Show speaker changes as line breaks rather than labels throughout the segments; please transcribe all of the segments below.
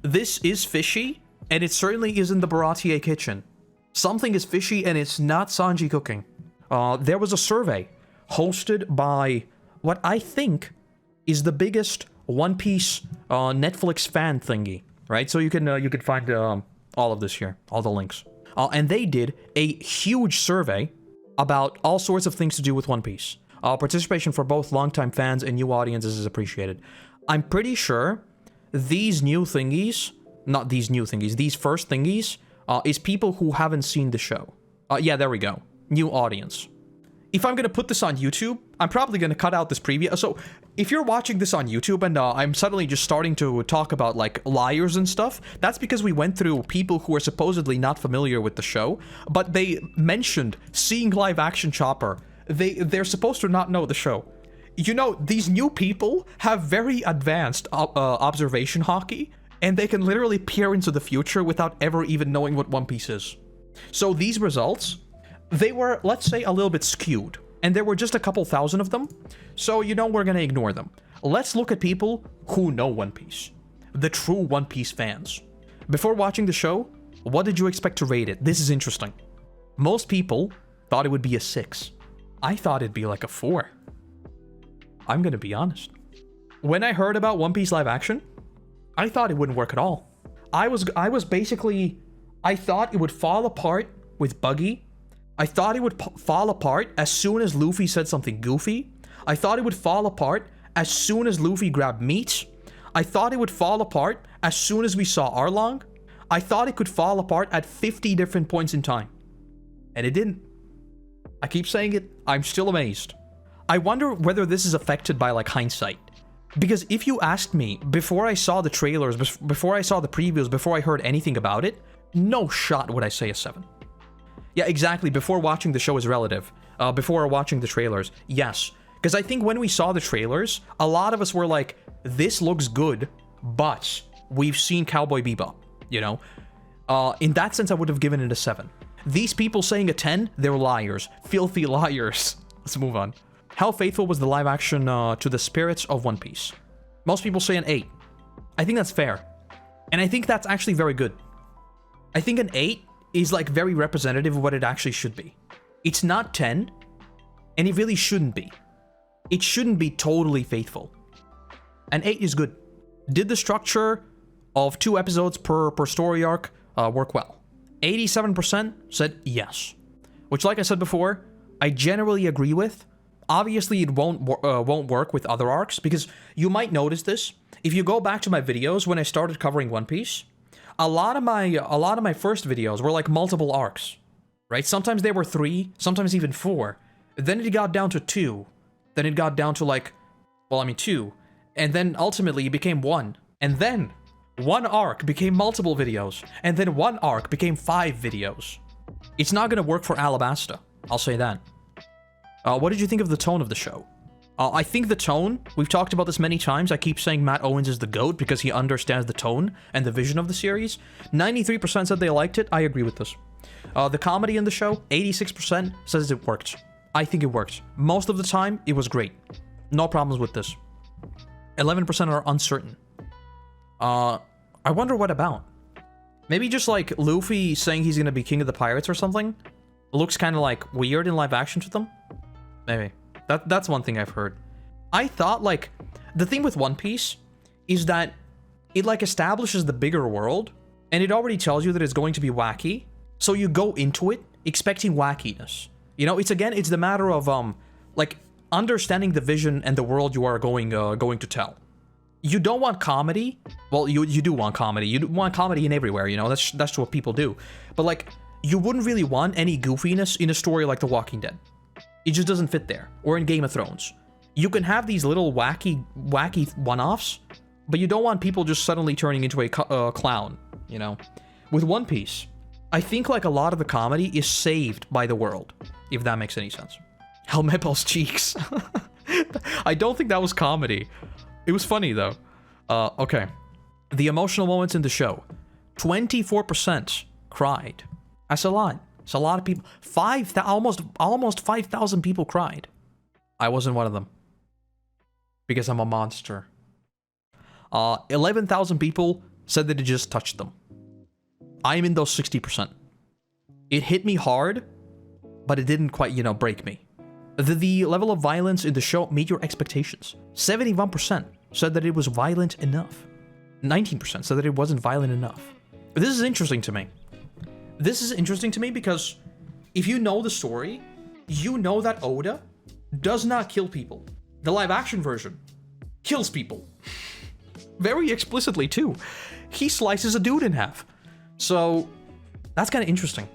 this is fishy, and it certainly isn't the Baratier kitchen. Something is fishy, and it's not Sanji cooking. There was a survey hosted by what I think is the biggest One Piece Netflix fan thingy, right? So you can find all of this here, all the links. And they did a huge survey about all sorts of things to do with One Piece. Participation for both longtime fans and new audiences is appreciated. I'm pretty sure these new thingies, not these new thingies, these first thingies, is people who haven't seen the show. Yeah, there we go. New audience. If I'm going to put this on YouTube, I'm probably going to cut out this preview. So if you're watching this on YouTube and I'm suddenly just starting to talk about like liars and stuff, that's because we went through people who are supposedly not familiar with the show, but they mentioned seeing live action Chopper. They're supposed to not know the show. You know, these new people have very advanced observation hockey, and they can literally peer into the future without ever even knowing what One Piece is. So these results, they were, let's say, a little bit skewed, and there were just a couple thousand of them, so you know we're gonna ignore them. Let's look at people who know One Piece. The true One Piece fans. Before watching the show, what did you expect to rate it? This is interesting. Most people thought it would be a 6. I thought it'd be like a 4. I'm gonna be honest. When I heard about One Piece live action, I thought it wouldn't work at all. I thought it would fall apart with Buggy. I thought it would fall apart as soon as Luffy said something goofy. I thought it would fall apart as soon as Luffy grabbed meat. I thought it would fall apart as soon as we saw Arlong. I thought it could fall apart at 50 different points in time. And it didn't. I keep saying it, I'm still amazed. I wonder whether this is affected by like hindsight. Because if you asked me before I saw the trailers, before I saw the previews, before I heard anything about it, no shot would I say a 7. Yeah, exactly. Before watching the show is relative. Before watching the trailers, yes. Because I think when we saw the trailers, a lot of us were like, this looks good, but we've seen Cowboy Bebop, you know? In that sense, I would have given it a 7. These people saying a 10, they're liars. Filthy liars. Let's move on. How faithful was the live action to the spirits of One Piece? Most people say an 8. I think that's fair. And I think that's actually very good. I think an 8 is like very representative of what it actually should be. It's not 10, and it really shouldn't be. It shouldn't be totally faithful. An 8 is good. Did the structure of 2 episodes per story arc work well? 87% said yes. Which, like I said before, I generally agree with. Obviously, it won't work with other arcs, because you might notice this. If you go back to my videos when I started covering One Piece, a lot of my first videos were like multiple arcs, right? Sometimes they were 3, sometimes even 4. Then it got down to 2. Then it got down to like, 2. And then ultimately it became 1. And then one arc became multiple videos. And then one arc became 5 videos. It's not gonna work for Alabasta, I'll say that. What did you think of the tone of the show? I think the tone, we've talked about this many times, I keep saying Matt Owens is the GOAT because he understands the tone and the vision of the series. 93% said they liked it, I agree with this. The comedy in the show, 86% says it worked. I think it worked. Most of the time, it was great. No problems with this. 11% are uncertain. I wonder what about? Maybe just like Luffy saying he's gonna be king of the pirates or something? Looks kind of like weird in live action to them? Maybe. That's one thing I've heard. I thought, like, the thing with One Piece is that it, like, establishes the bigger world, and it already tells you that it's going to be wacky, so you go into it expecting wackiness. You know, it's the matter of, like, understanding the vision and the world you are going to tell. You don't want comedy. Well, you do want comedy. You want comedy in everywhere, you know? That's what people do. But, like, you wouldn't really want any goofiness in a story like The Walking Dead. It just doesn't fit there. Or in Game of Thrones. You can have these little wacky one-offs, but you don't want people just suddenly turning into a clown, you know? With One Piece, I think like a lot of the comedy is saved by the world, if that makes any sense. Helmeppo's cheeks. I don't think that was comedy. It was funny, though. Okay. The emotional moments in the show. 24% cried. That's a lot. It's a lot of people. Almost 5,000 people cried. I wasn't one of them. Because I'm a monster. 11,000 people said that it just touched them. I am in those 60%. It hit me hard, but it didn't quite, break me. The level of violence in the show meet your expectations. 71% said that it was violent enough. 19% said that it wasn't violent enough. This is interesting to me. This is interesting to me because if you know the story, you know that Oda does not kill people. The live action version kills people. Very explicitly too. He slices a dude in half. So that's kind of interesting.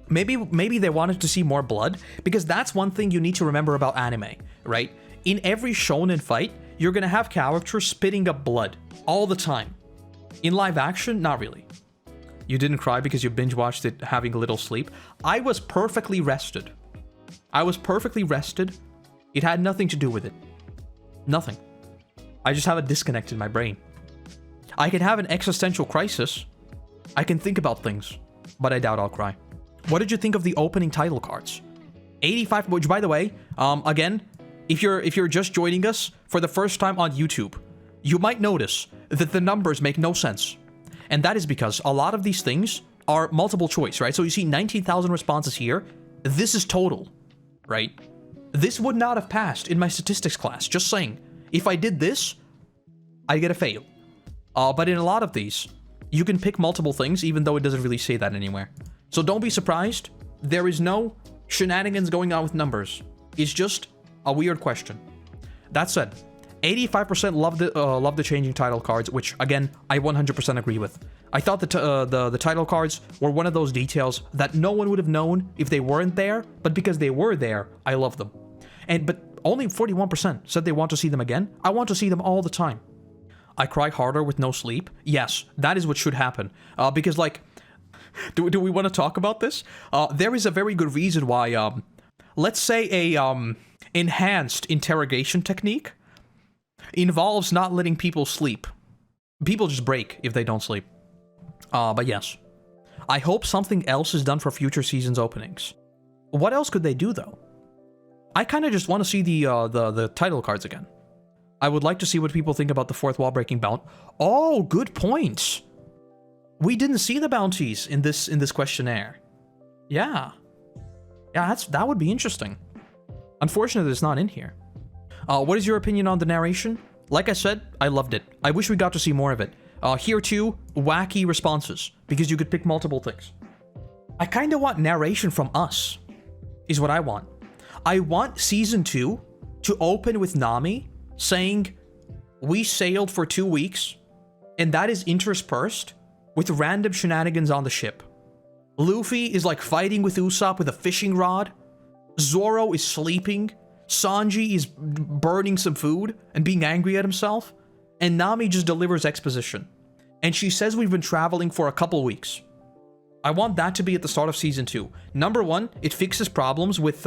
Maybe they wanted to see more blood, because that's one thing you need to remember about anime, right? In every shonen fight, you're gonna have characters spitting up blood all the time. In live action, not really. You didn't cry because you binge watched it having a little sleep. I was perfectly rested. It had nothing to do with it. Nothing. I just have a disconnect in my brain. I can have an existential crisis. I can think about things, but I doubt I'll cry. What did you think of the opening title cards? 85, which by the way, again, if you're just joining us for the first time on YouTube, you might notice that the numbers make no sense. And that is because a lot of these things are multiple choice, right? So you see 19,000 responses here. This is total, right? This would not have passed in my statistics class, just saying. If I did this, I get a fail. But in a lot of these, you can pick multiple things, even though it doesn't really say that anywhere. So don't be surprised. There is no shenanigans going on with numbers. It's just a weird question. That said, 85% love the changing title cards, which again, I 100% agree with. I thought the title cards were one of those details that no one would have known if they weren't there, but because they were there, I love them. But only 41% said they want to see them again. I want to see them all the time. I cry harder with no sleep. Yes, that is what should happen. Because like, do we want to talk about this? There is a very good reason why, let's say a enhanced interrogation technique involves not letting people sleep. People just break if they don't sleep. But yes. I hope something else is done for future seasons openings. What else could they do though? I kind of just want to see the title cards again. I would like to see what people think about the fourth wall breaking bounty. Oh, good points. We didn't see the bounties in this questionnaire. Yeah, that would be interesting. Unfortunately, it's not in here. What is your opinion on the narration? Like I said, I loved it. I wish we got to see more of it. Here too, wacky responses, because you could pick multiple things. I kind of want narration from us, is what I want. I want season 2 to open with Nami saying, "We sailed for 2 weeks," and that is interspersed with random shenanigans on the ship. Luffy is like fighting with Usopp with a fishing rod. Zoro is sleeping. Sanji is burning some food and being angry at himself. And Nami just delivers exposition. And she says we've been traveling for a couple weeks. I want that to be at the start of season 2. Number 1, it fixes problems with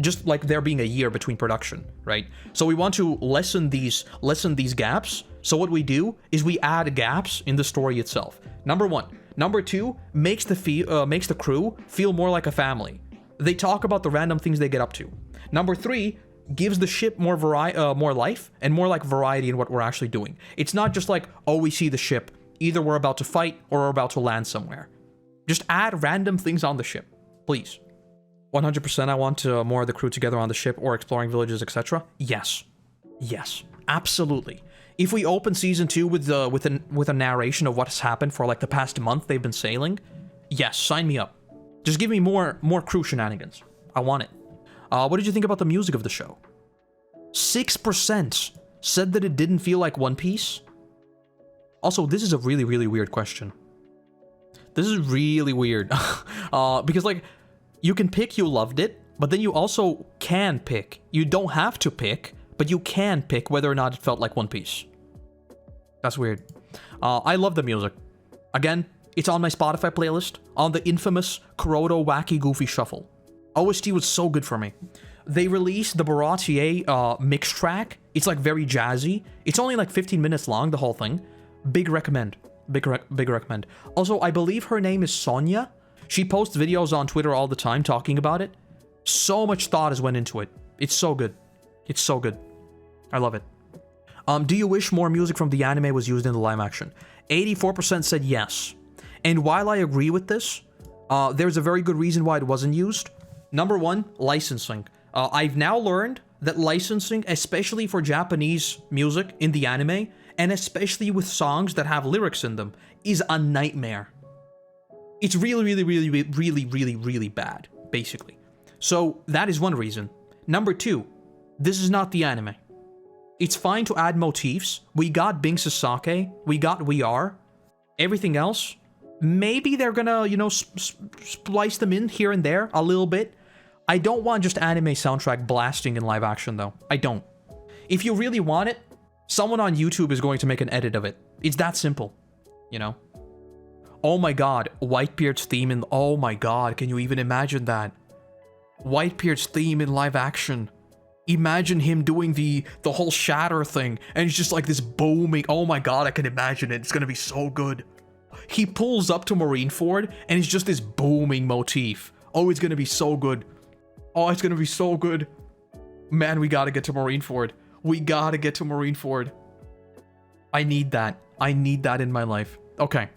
just like there being a year between production, right? So we want to lessen these gaps. So what we do is we add gaps in the story itself. Number 1. Number 2, makes the crew feel more like a family. They talk about the random things they get up to. Number 3, gives the ship more life and more like variety in what we're actually doing. It's not just like, oh, we see the ship, either we're about to fight or we're about to land somewhere. Just add random things on the ship, please. 100% I want more of the crew together on the ship or exploring villages, etc. Yes, absolutely. If we open season 2 with a narration of what has happened for like the past month they've been sailing, yes, sign me up. Just give me more crew shenanigans. I want it. What did you think about the music of the show? 6% said that it didn't feel like One Piece. Also, this is a really, really weird question. This is really weird. Because like, you can pick you loved it, but then you also can pick. You don't have to pick, but you can pick whether or not it felt like One Piece. That's weird. I love the music. Again, it's on my Spotify playlist, on the infamous Koroto Wacky Goofy Shuffle. OST was so good for me. They released the Baratier mix track. It's like very jazzy. It's only like 15 minutes long, the whole thing. Big recommend. Big recommend. Also, I believe her name is Sonia. She posts videos on Twitter all the time talking about it. So much thought has went into it. It's so good. It's so good. I love it. Do you wish more music from the anime was used in the live action? 84% said yes. And while I agree with this, there's a very good reason why it wasn't used. Number one, licensing. I've now learned that licensing, especially for Japanese music in the anime, and especially with songs that have lyrics in them, is a nightmare. It's really bad, basically. So that is one reason. Number two, this is not the anime. It's fine to add motifs. We got Bing Sasake, we got We Are. Everything else, maybe they're gonna, you know, splice them in here and there a little bit. I don't want just anime soundtrack blasting in live action, though. I don't. If you really want it, someone on YouTube is going to make an edit of it. It's that simple, you know? Oh my god, Whitebeard's theme in... Oh my god, can you even imagine that? Whitebeard's theme in live action. Imagine him doing the whole shatter thing, and it's just like this booming... Oh my god, I can imagine it. It's gonna be so good. He pulls up to Marineford, and it's just this booming motif. Oh, it's gonna be so good. Oh, it's gonna be so good. Man, we gotta get to Marineford. We gotta get to Marineford. I need that. I need that in my life. Okay.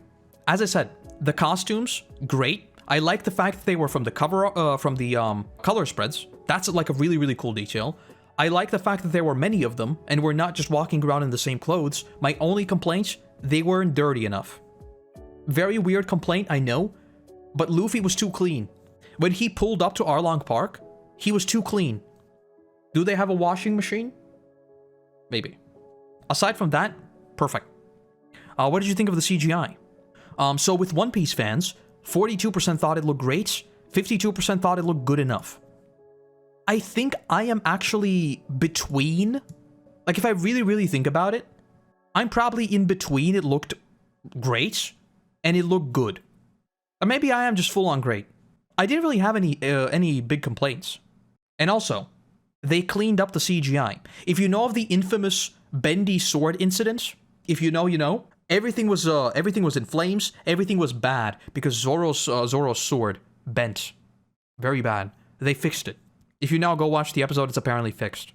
As I said, the costumes, great. I like the fact that they were from the cover, color spreads. That's like a really cool detail. I like the fact that there were many of them, and we're not just walking around in the same clothes. My only complaint, they weren't dirty enough. Very weird complaint, I know, but Luffy was too clean. When he pulled up to Arlong Park, he was too clean. Do they have a washing machine? Maybe. Aside from that, perfect. What did you think of the CGI? So with One Piece fans, 42% thought it looked great, 52% thought it looked good enough. I think I am actually between. Like, if I really think about it, I'm probably in between it looked great and it looked good. Or maybe I am just full on great. I didn't really have any big complaints. And also, they cleaned up the CGI. If you know of the infamous bendy sword incident, if you know, you know. Everything was in flames. Everything was bad because Zoro's sword bent. Very bad. They fixed it. If you now go watch the episode, it's apparently fixed.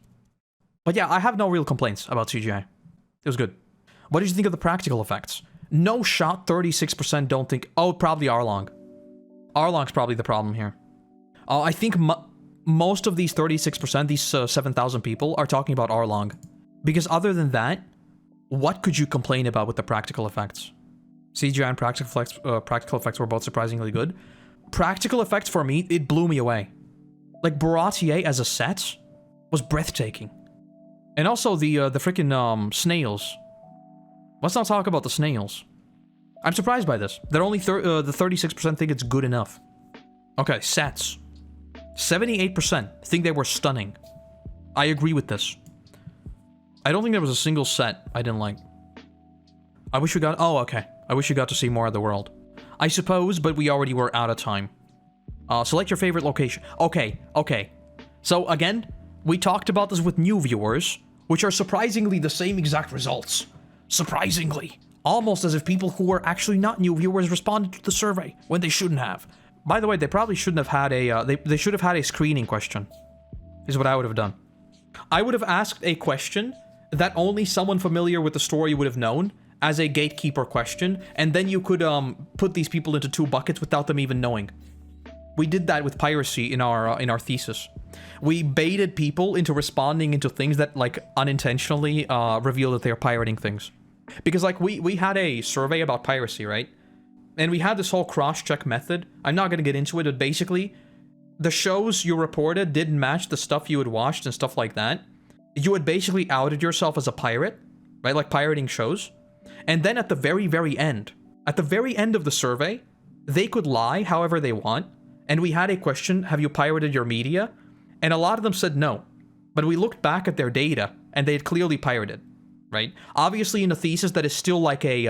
But yeah, I have no real complaints about CGI. It was good. What did you think of the practical effects? No shot, 36% don't think... Oh, probably Arlong. Arlong's probably the problem here. I think most of these 36%, these 7,000 people, are talking about Arlong. Because other than that, what could you complain about with the practical effects? CGI and practical effects were both surprisingly good. Practical effects, for me, it blew me away. Like, Baratier as a set was breathtaking. And also the freaking snails. Let's not talk about the snails. I'm surprised by this. They're only the 36% think it's good enough. Okay, sets. 78% think they were stunning. I agree with this. I don't think there was a single set I didn't like. I wish we got... Oh, okay. I wish we got to see more of the world. I suppose, but we already were out of time. Select your favorite location. Okay. So, again, we talked about this with new viewers, which are surprisingly the same exact results. Surprisingly. Almost as if people who were actually not new viewers responded to the survey, when they shouldn't have. By the way, they probably shouldn't have had a... They should have had a screening question, is what I would have done. I would have asked a question that only someone familiar with the story would have known, as a gatekeeper question, and then you could put these people into two buckets without them even knowing. We did that with piracy in our thesis. We baited people into responding into things that, like, unintentionally reveal that they're pirating things. Because, like, we had a survey about piracy, right? And we had this whole cross-check method. I'm not gonna get into it, but basically, the shows you reported didn't match the stuff you had watched and stuff like that. You had basically outed yourself as a pirate, right? Like pirating shows. And then at the very end of the survey, they could lie however they want. And we had a question, have you pirated your media? And a lot of them said no. But we looked back at their data, and they had clearly pirated, right? Obviously in a thesis that is still like a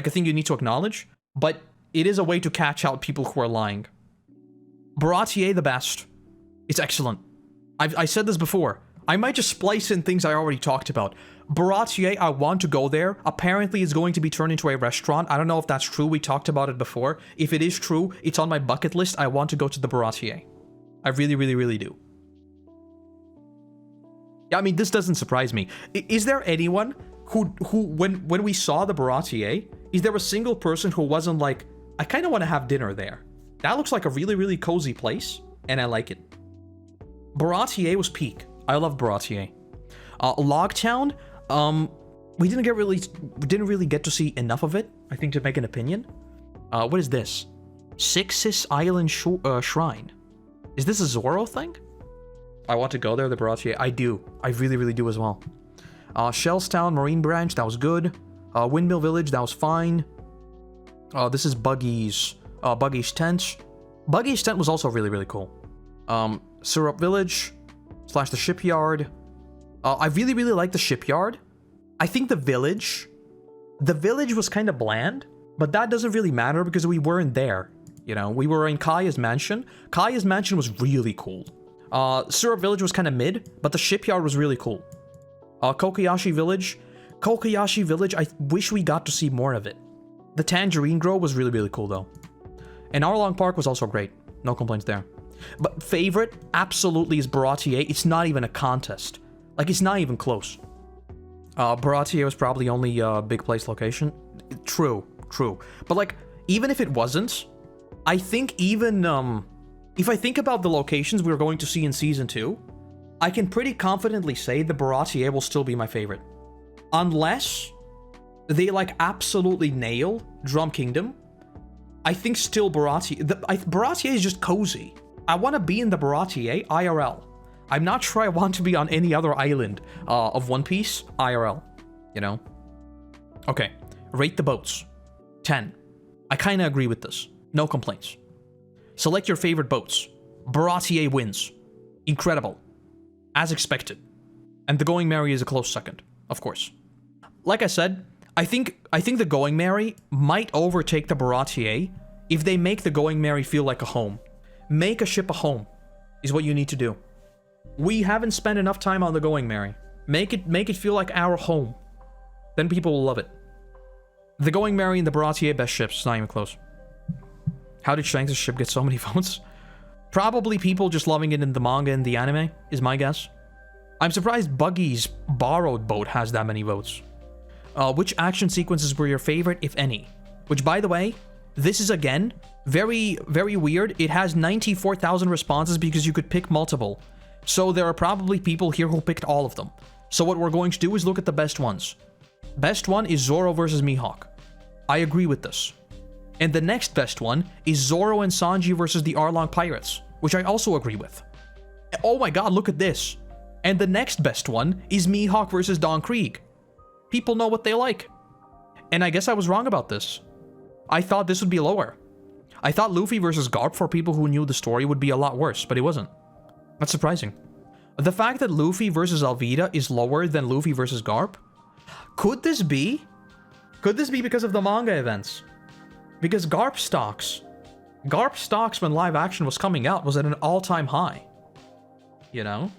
thing you need to acknowledge, but it is a way to catch out people who are lying. Baratier the best. It's excellent. I said this before. I might just splice in things I already talked about. Baratier, I want to go there. Apparently, it's going to be turned into a restaurant. I don't know if that's true. We talked about it before. If it is true, it's on my bucket list. I want to go to the Baratier. I really do. Yeah, I mean, this doesn't surprise me. Is there anyone who when we saw the Baratier, Is there a single person who wasn't like, I kind of want to have dinner there? That looks like a really, really cozy place, and I like it. Baratier was peak. I love Baratier. Logtown, we didn't really get to see enough of it, I think, to make an opinion. What is this? Sixis Island Shrine. Is this a Zoro thing? I want to go there, the Baratier. I do. I really, really do as well. Shellstown Marine Branch, that was good. Windmill Village, that was fine. This is Buggy's tent. Buggy's tent was also really, really cool. Syrup Village / the shipyard. I really, really like the shipyard. I think the village was kind of bland, but that doesn't really matter because we weren't there. You know, we were in Kaya's mansion. Kaya's mansion was really cool. Syrup Village was kind of mid, but the shipyard was really cool. Kokoyashi Village. Kokoyashi Village, I wish we got to see more of it. The Tangerine Grove was really, really cool, though. And Arlong Park was also great. No complaints there. But favorite, absolutely, is Baratier. It's not even a contest. Like, it's not even close. Baratier was probably only a big place location. True. But, like, even if it wasn't, I think even, if I think about the locations we were going to see in Season 2, I can pretty confidently say the Baratier will still be my favorite. Unless they, like, absolutely nail Drum Kingdom, I think still Baratier... Baratier is just cozy. I want to be in the Baratier IRL. I'm not sure I want to be on any other island of One Piece IRL. You know? Okay. Rate the boats. 10. I kind of agree with this. No complaints. Select your favorite boats. Baratier wins. Incredible. As expected. And the Going Merry is a close second, of course. Like I said, I think the Going Merry might overtake the Baratier if they make the Going Merry feel like a home. Make a ship a home is what you need to do. We haven't spent enough time on the Going Merry. Make it feel like our home. Then people will love it. The Going Merry and the Baratier, best ships. It's not even close. How did Shanks' ship get so many votes? Probably people just loving it in the manga and the anime, is my guess. I'm surprised Buggy's borrowed boat has that many votes. Which action sequences were your favorite, if any? Which, by the way, this is, again, very, very weird. It has 94,000 responses because you could pick multiple. So there are probably people here who picked all of them. So what we're going to do is look at the best ones. Best one is Zoro versus Mihawk. I agree with this. And the next best one is Zoro and Sanji versus the Arlong Pirates, which I also agree with. Oh my god, look at this. And the next best one is Mihawk versus Don Krieg. People know what they like. And I guess I was wrong about this. I thought this would be lower. I thought Luffy versus Garp, for people who knew the story, would be a lot worse, but it wasn't. That's surprising. The fact that Luffy versus Alvida is lower than Luffy versus Garp? Could this be? Could this be because of the manga events? Because Garp stocks when live action was coming out was at an all-time high. You know?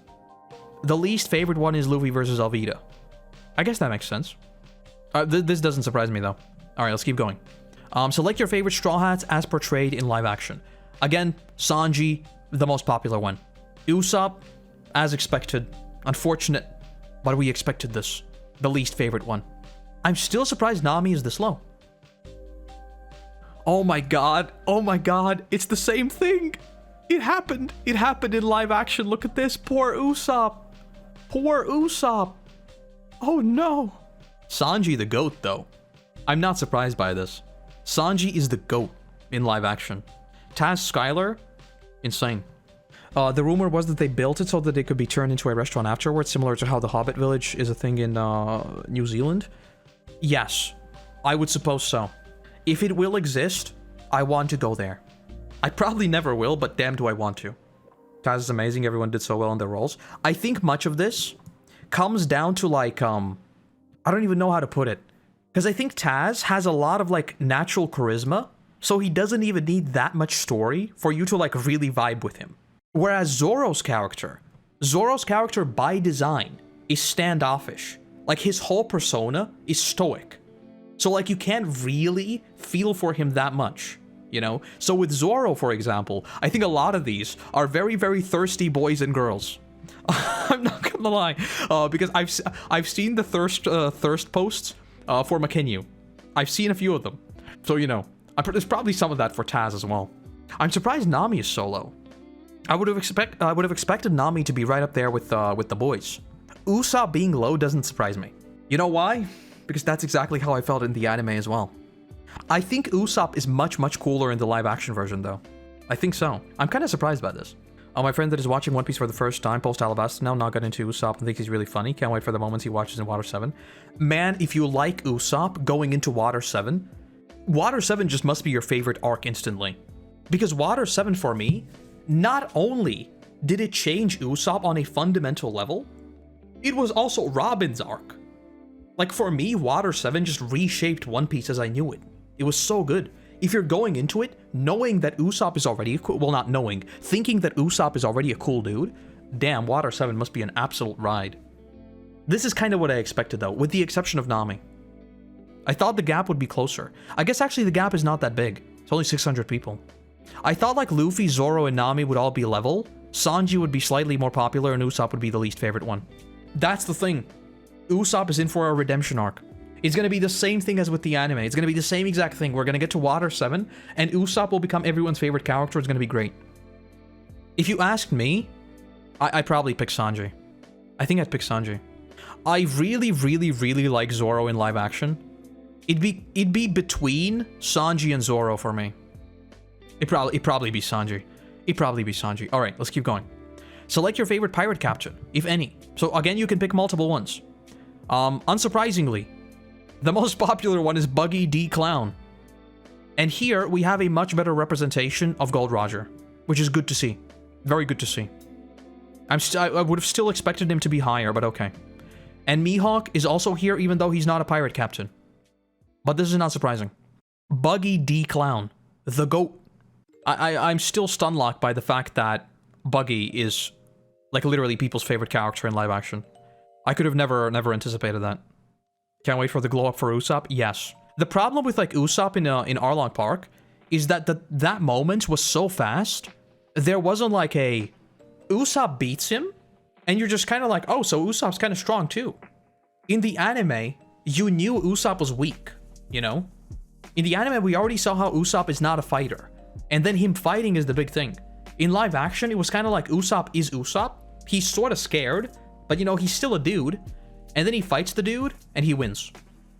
The least favorite one is Luffy versus Alvida. I guess that makes sense. This doesn't surprise me, though. Alright, let's keep going. Select your favorite Straw Hats as portrayed in live action. Again, Sanji, the most popular one. Usopp, as expected. Unfortunate, but we expected this. The least favorite one. I'm still surprised Nami is this low. Oh my god, it's the same thing! It happened in live action, look at this, poor Usopp! Oh no! Sanji the GOAT, though. I'm not surprised by this. Sanji is the GOAT in live action. Taz Skylar, insane. The rumor was that they built it so that it could be turned into a restaurant afterwards, similar to how the Hobbit Village is a thing in New Zealand. Yes, I would suppose so. If it will exist, I want to go there. I probably never will, but damn do I want to. Taz is amazing, everyone did so well in their roles. I think much of this comes down to, like, I don't even know how to put it. Because I think Taz has a lot of, like, natural charisma, so he doesn't even need that much story for you to, like, really vibe with him. Whereas Zoro's character by design is standoffish. Like, his whole persona is stoic. So, like, you can't really feel for him that much, you know? So with Zoro, for example, I think a lot of these are very, very thirsty boys and girls. I'm not gonna lie, because I've seen the thirst posts for Makenyu. I've seen a few of them. So, you know, there's probably some of that for Taz as well. I'm surprised Nami is so low. I would have expected Nami to be right up there with the boys. Usopp being low doesn't surprise me. You know why? Because that's exactly how I felt in the anime as well. I think Usopp is much, much cooler in the live-action version, though. I think so. I'm kind of surprised by this. My friend that is watching One Piece for the first time, post-Alabasta, now not got into Usopp and thinks he's really funny. Can't wait for the moments he watches in Water 7. Man, if you like Usopp going into Water 7, Water 7 just must be your favorite arc instantly. Because Water 7, for me, not only did it change Usopp on a fundamental level, it was also Robin's arc. Like, for me, Water 7 just reshaped One Piece as I knew it. It was so good. If you're going into it, knowing that Usopp is already a cool... Well, not knowing. Thinking that Usopp is already a cool dude, damn, Water 7 must be an absolute ride. This is kind of what I expected, though, with the exception of Nami. I thought the gap would be closer. I guess actually the gap is not that big. It's only 600 people. I thought like Luffy, Zoro, and Nami would all be level. Sanji would be slightly more popular, and Usopp would be the least favorite one. That's the thing. Usopp is in for a redemption arc. It's going to be the same thing as with the anime. It's going to be the same exact thing. We're going to get to Water 7, and Usopp will become everyone's favorite character. It's going to be great. If you asked me, I'd probably pick Sanji. I think I'd pick Sanji. I really, really, really like Zoro in live action. It'd be between Sanji and Zoro for me. It'd probably be Sanji. It'd probably be Sanji. All right, let's keep going. Select your favorite pirate captain, if any. So again, you can pick multiple ones. Unsurprisingly, the most popular one is Buggy D. Clown. And here, we have a much better representation of Gold Roger, which is good to see. Very good to see. I would have still expected him to be higher, but okay. And Mihawk is also here, even though he's not a pirate captain. But this is not surprising. Buggy D. Clown. The GOAT. I'm still stun-locked by the fact that Buggy is, like, literally people's favorite character in live action. I could have never anticipated that. Can't wait for the glow-up for Usopp? Yes. The problem with, like, Usopp in Arlong Park is that that moment was so fast, there wasn't, like, a... Usopp beats him, and you're just kind of like, oh, so Usopp's kind of strong, too. In the anime, you knew Usopp was weak, you know? In the anime, we already saw how Usopp is not a fighter, and then him fighting is the big thing. In live action, it was kind of like Usopp is Usopp. He's sort of scared, but, you know, he's still a dude. And then he fights the dude, and he wins.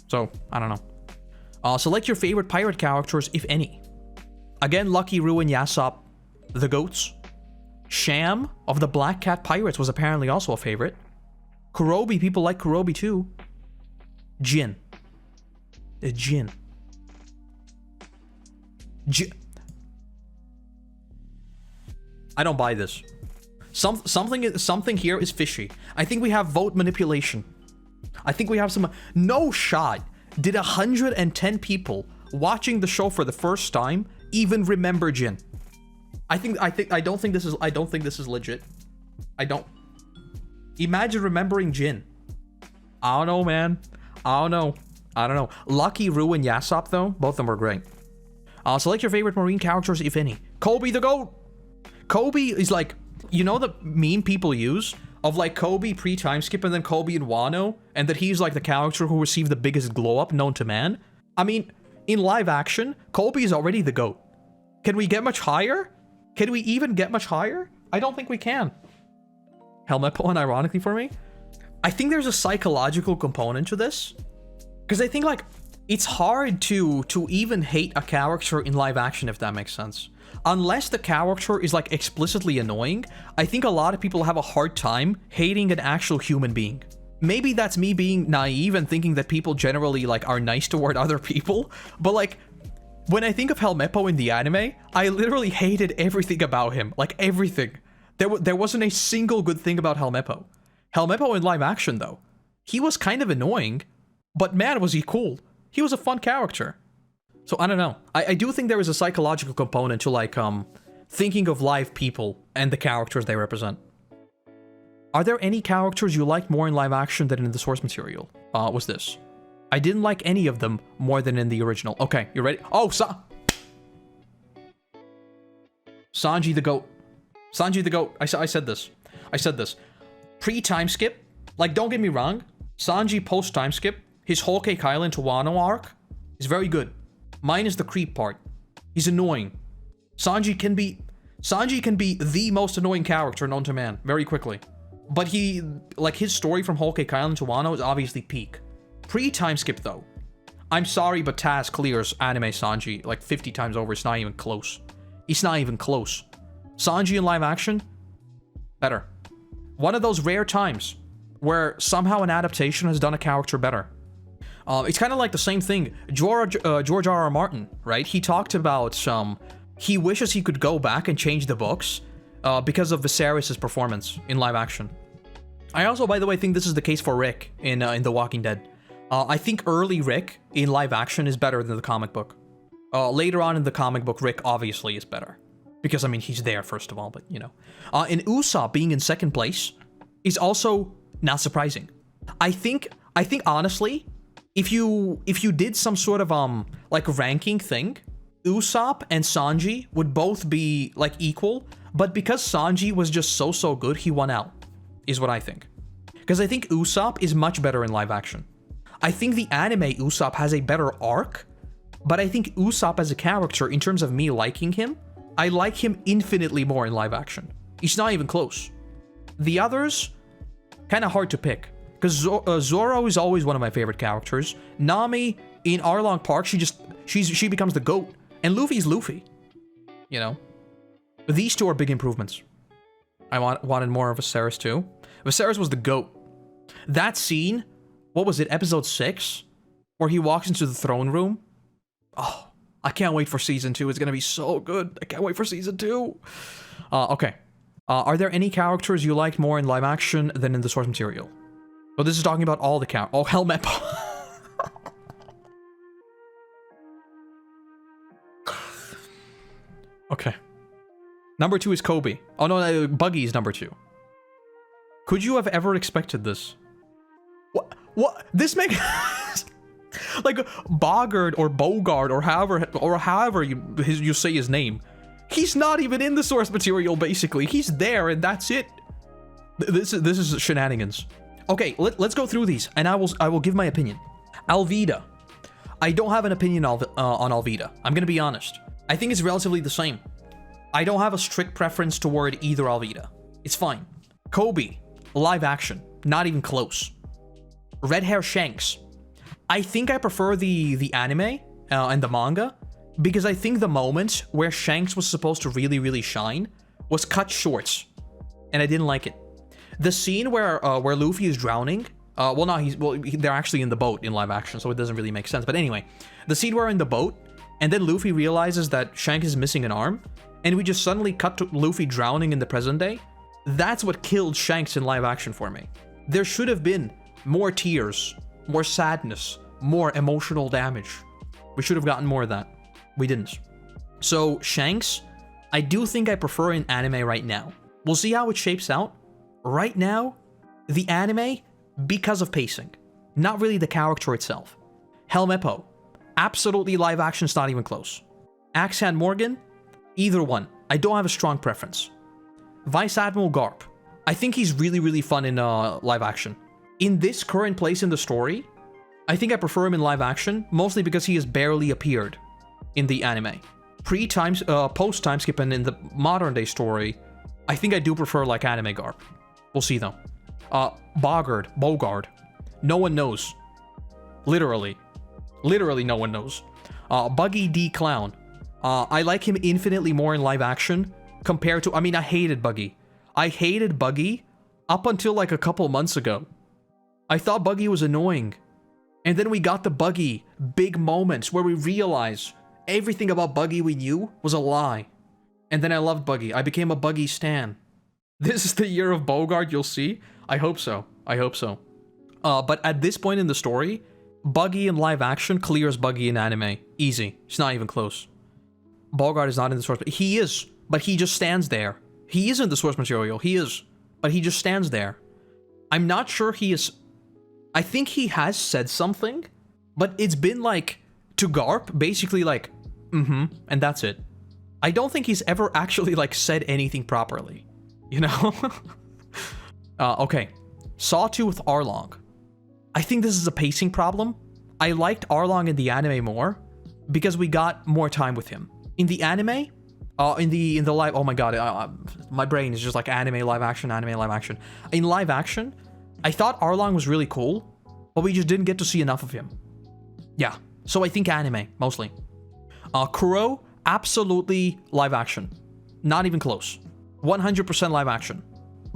So, I don't know. Select your favorite pirate characters, if any. Again, Lucky, Ruin, Yasopp, the GOATs. Sham of the Black Cat Pirates was apparently also a favorite. Koby, people like Koby too. Jin. Jin. I don't buy this. Something here is fishy. I think we have vote manipulation. I think we have some... No shot did 110 people watching the show for the first time even remember Jin. I don't think this is legit. I don't. Imagine remembering Jin. I don't know, man. I don't know. Lucky, Ruin, Yasopp, though, both of them were great. Select your favorite marine characters, if any. Koby the GOAT. Koby is like, you know the meme people use of like Koby pre-time skip and then Koby in Wano, and that he's like the character who received the biggest glow up known to man? I mean, in live action, Koby is already the GOAT. Can we get much higher? Can we even get much higher? I don't think we can. Helmeppo, and ironically for me, I think there's a psychological component to this. Because I think like, it's hard to even hate a character in live action, if that makes sense. Unless the character is like explicitly annoying, I think a lot of people have a hard time hating an actual human being. Maybe that's me being naive and thinking that people generally like are nice toward other people, but like when I think of Helmeppo in the anime, I literally hated everything about him, like everything. There wasn't a single good thing about Helmeppo. Helmeppo in live action though, he was kind of annoying, but man was he cool. He was a fun character. So I don't know. I do think there is a psychological component to like thinking of live people and the characters they represent. Are there any characters you liked more in live action than in the source material? Was this? I didn't like any of them more than in the original. Okay, you ready? Oh, Sanji the GOAT. Sanji the GOAT. I said this. Pre-time skip. Like, don't get me wrong. Sanji post-time skip. His Whole Cake Island to Wano arc He's very good. Minus the creep part. He's annoying. Sanji can be the most annoying character known to man very quickly. But he, like, his story from Whole Cake Island to Wano is obviously peak. Pre-time skip, though. I'm sorry, but Taz clears anime Sanji like 50 times over. It's not even close. It's not even close. Sanji in live action, better. One of those rare times where somehow an adaptation has done a character better. It's kind of like the same thing. George R.R. Martin, right? He talked about he wishes he could go back and change the books because of Viserys' performance in live action. I also, by the way, think this is the case for Rick in The Walking Dead. I think early Rick in live action is better than the comic book. Later on in the comic book, Rick obviously is better. Because, I mean, he's there, first of all, but, you know. And Usopp being in second place is also not surprising. I think honestly, if you did some sort of, like, ranking thing, Usopp and Sanji would both be, like, equal, but because Sanji was just so good, he won out, is what I think. Because I think Usopp is much better in live action. I think the anime Usopp has a better arc, but I think Usopp as a character, in terms of me liking him, I like him infinitely more in live action. It's not even close. The others, kind of hard to pick. Because Zoro is always one of my favorite characters. Nami, in Arlong Park, she becomes the GOAT. And Luffy's Luffy. You know? These two are big improvements. I wanted more of Viserys too. Viserys was the GOAT. That scene, what was it, episode 6? Where he walks into the throne room. Oh, I can't wait for season 2. It's gonna be so good. I can't wait for season 2. Okay. Are there any characters you liked more in live action than in the source material? Well, this is talking about all the characters. Oh, Helmeppo. Okay. Number 2 is Koby. Oh no, Buggy is number 2. Could you have ever expected this? What? This makes... like, Bogard or Bogard or however you say his name. He's not even in the source material, basically. He's there and that's it. This is shenanigans. Okay, let's go through these, and I will give my opinion. Alvida. I don't have an opinion on Alvida. I'm gonna be honest. I think it's relatively the same. I don't have a strict preference toward either Alvida. It's fine. Koby. Live action. Not even close. Red Hair Shanks. I think I prefer the anime and the manga, because I think the moment where Shanks was supposed to really shine was cut short, and I didn't like it. The scene where Luffy is drowning, they're actually in the boat in live action, so it doesn't really make sense. But anyway, the scene where in the boat, and then Luffy realizes that Shanks is missing an arm, and we just suddenly cut to Luffy drowning in the present day. That's what killed Shanks in live action for me. There should have been more tears, more sadness, more emotional damage. We should have gotten more of that. We didn't. So Shanks, I do think I prefer in anime right now. We'll see how it shapes out. Right now, the anime, because of pacing. Not really the character itself. Helmeppo, absolutely live action's not even close. Axe-Hand Morgan, either one. I don't have a strong preference. Vice Admiral Garp, I think he's really fun in live action. In this current place in the story, I think I prefer him in live action, mostly because he has barely appeared in the anime. Post-time skip and in the modern day story, I think I do prefer like anime Garp. We'll see though. Bogard. No one knows. Literally no one knows. Buggy D Clown. I like him infinitely more in live action compared to, I mean, I hated Buggy. I hated Buggy up until like a couple months ago. I thought Buggy was annoying. And then we got the Buggy big moments where we realize everything about Buggy we knew was a lie. And then I loved Buggy. I became a Buggy stan. This is the year of Bogard, you'll see. I hope so. I hope so. But at this point in the story, Buggy in live action clears Buggy in anime. Easy. It's not even close. Bogard is not in the source. He is, but he just stands there. He is in the source material. He is, but he just stands there. I'm not sure he is... I think he has said something, but it's been like, to Garp, basically like, and that's it. I don't think he's ever actually like said anything properly, you know? Okay, Sawtooth Arlong. I think this is a pacing problem. I liked Arlong in the anime more because we got more time with him. In the anime, in the live, oh my god, my brain is just like anime, live action, anime, live action. In live action, I thought Arlong was really cool, but we just didn't get to see enough of him. Yeah, so I think anime, mostly. Kuro, absolutely live action. Not even close. 100% live action.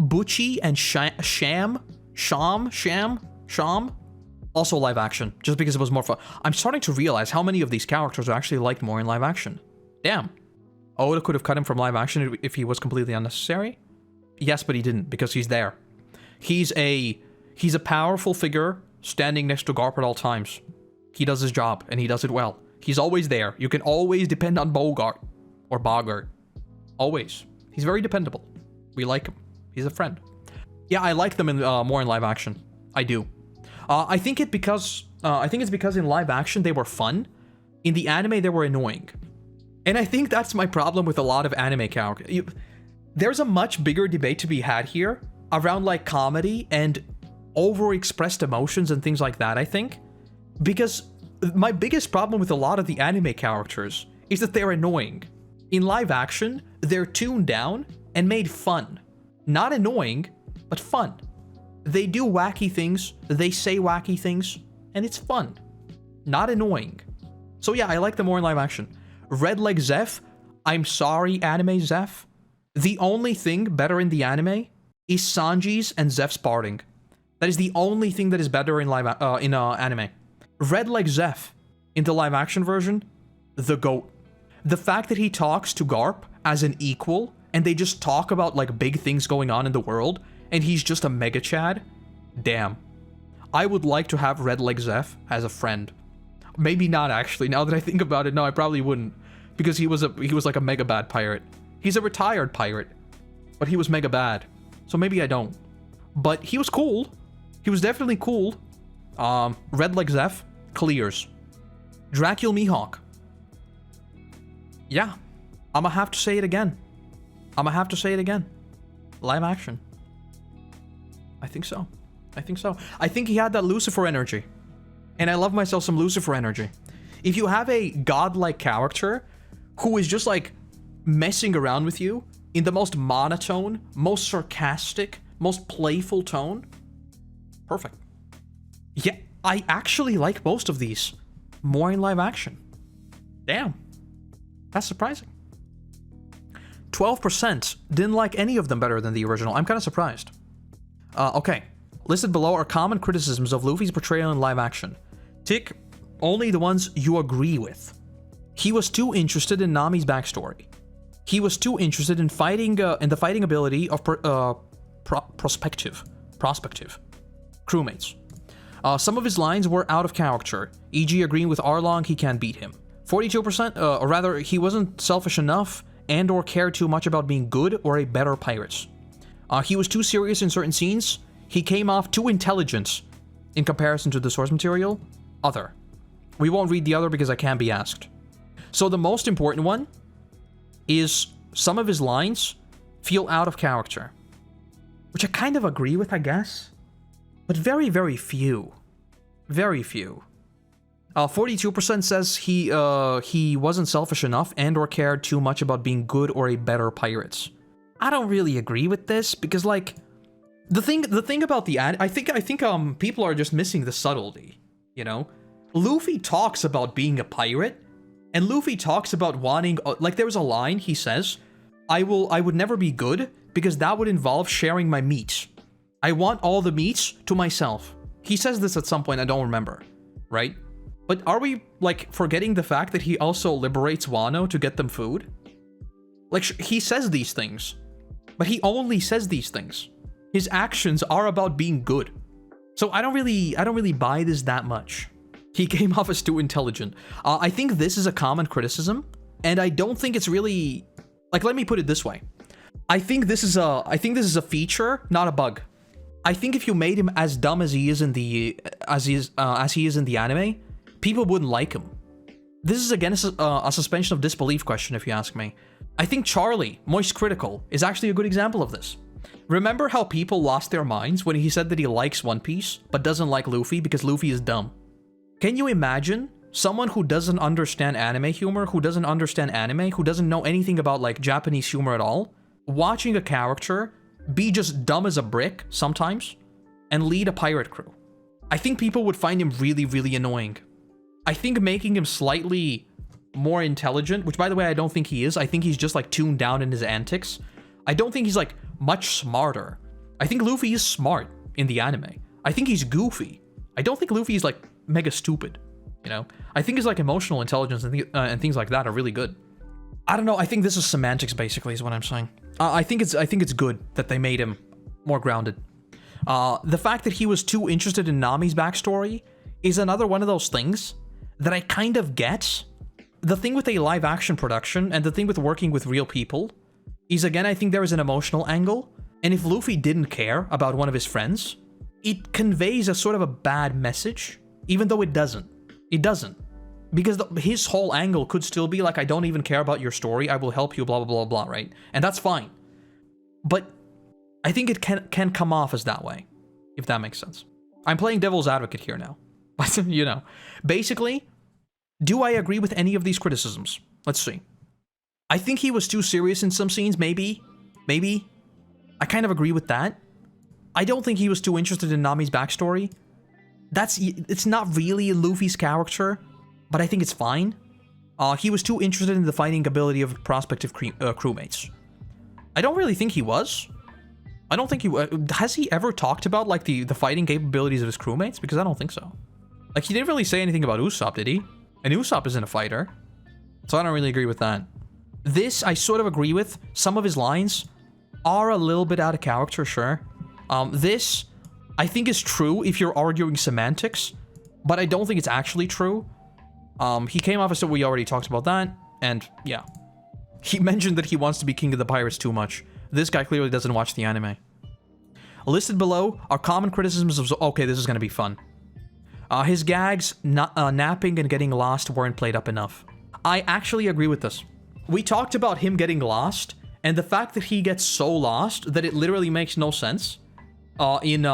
Butchie and Sham, also live action, just because it was more fun. I'm starting to realize how many of these characters are actually liked more in live action. Damn. Oda could have cut him from live action if he was completely unnecessary. Yes, but he didn't, because he's there. He's a powerful figure standing next to Garp at all times. He does his job, and he does it well. He's always there. You can always depend on Bogart. Or Bogart. Always. He's very dependable. We like him. He's a friend. Yeah, I like them in more in live action. I do. I think it's because in live action they were fun. In the anime they were annoying. And I think that's my problem with a lot of anime characters. There's a much bigger debate to be had here around like comedy and overexpressed emotions and things like that, I think. Because my biggest problem with a lot of the anime characters is that they're annoying. In live action, they're tuned down and made fun. Not annoying, but fun. They do wacky things, they say wacky things, and it's fun. Not annoying. So yeah, I like them more in live action. Red Leg Zeph, I'm sorry, anime Zeph. The only thing better in the anime is Sanji's and Zeph's parting. That is the only thing that is better in anime. Red Leg Zeph, in the live action version, the GOAT. The fact that he talks to Garp as an equal, and they just talk about like big things going on in the world, and he's just a mega chad, damn. I would like to have Red Leg Zeph as a friend. Maybe not actually, now that I think about it, no, I probably wouldn't. Because he was like a mega bad pirate. He's a retired pirate, but he was mega bad. So maybe I don't. But he was cool. He was definitely cool. Red Leg Zeph clears. Dracula Mihawk. Yeah, I'ma have to say it again. Live action. I think so. I think he had that Lucifer energy. And I love myself some Lucifer energy. If you have a godlike character who is just like messing around with you in the most monotone, most sarcastic, most playful tone, perfect. Yeah, I actually like most of these more in live action. Damn. That's surprising. 12% didn't like any of them better than the original. I'm kind of surprised. Okay. Listed below are common criticisms of Luffy's portrayal in live action. Tick only the ones you agree with. He was too interested in Nami's backstory. He was too interested in fighting in the fighting ability of prospective crewmates. Some of his lines were out of character, e.g. agreeing with Arlong he can't beat him. 42%, or rather, he wasn't selfish enough and or cared too much about being good or a better pirate. He was too serious in certain scenes. He came off too intelligent in comparison to the source material. Other. We won't read the other because I can't be asked. So the most important one is some of his lines feel out of character. Which I kind of agree with, I guess. But very, very few. Very few. 42% says he wasn't selfish enough and or cared too much about being good or a better pirate. I don't really agree with this because like the thing about the ad, I think people are just missing the subtlety, you know? Luffy talks about being a pirate and Luffy talks about wanting like there was a line he says, I would never be good because that would involve sharing my meat. I want all the meats to myself. He says this at some point, I don't remember, right? But are we, like, forgetting the fact that he also liberates Wano to get them food? Like, he says these things, but he only says these things. His actions are about being good. So I don't really buy this that much. He came off as too intelligent. I think this is a common criticism, and I don't think it's really... Like, let me put it this way. I think this is a feature, not a bug. I think if you made him as dumb as he is in the... as he is in the anime... people wouldn't like him. This is again a suspension of disbelief question, if you ask me. I think Charlie, Moist Critical, is actually a good example of this. Remember how people lost their minds when he said that he likes One Piece, but doesn't like Luffy because Luffy is dumb? Can you imagine someone who doesn't understand anime humor, who doesn't understand anime, who doesn't know anything about like Japanese humor at all, watching a character be just dumb as a brick sometimes and lead a pirate crew? I think people would find him really, really annoying. I think making him slightly more intelligent, which by the way, I don't think he is. I think he's just like tuned down in his antics. I don't think he's like much smarter. I think Luffy is smart in the anime. I think he's goofy. I don't think Luffy is like mega stupid, you know? I think his like emotional intelligence and things like that are really good. I don't know. I think this is semantics basically is what I'm saying. I think it's good that they made him more grounded. The fact that he was too interested in Nami's backstory is another one of those things that I kind of get. The thing with a live action production and the thing with working with real people is, again, I think there is an emotional angle. And if Luffy didn't care about one of his friends, it conveys a sort of a bad message, even though it doesn't. It doesn't. Because his whole angle could still be like, I don't even care about your story, I will help you, blah, blah, blah, blah, right? And that's fine. But I think it can come off as that way, if that makes sense. I'm playing devil's advocate here now. But, you know, basically, do I agree with any of these criticisms? Let's see. I think he was too serious in some scenes, maybe. Maybe. I kind of agree with that. I don't think he was too interested in Nami's backstory. It's not really Luffy's character, but I think it's fine. He was too interested in the fighting ability of prospective crewmates. I don't really think he was. I don't think he has he ever talked about like the fighting capabilities of his crewmates? Because I don't think so. Like, he didn't really say anything about Usopp, did he? And Usopp isn't a fighter, so I don't really agree with that. This I sort of agree with. Some of his lines are a little bit out of character, sure. This I think is true if you're arguing semantics, but I don't think it's actually true. He came off as we already talked about that, and yeah. He mentioned that he wants to be king of the pirates too much. This guy clearly doesn't watch the anime. Listed below are common criticisms of okay, this is gonna be fun. His gags, napping and getting lost weren't played up enough. I actually agree with this. We talked about him getting lost, and the fact that he gets so lost that it literally makes no sense. In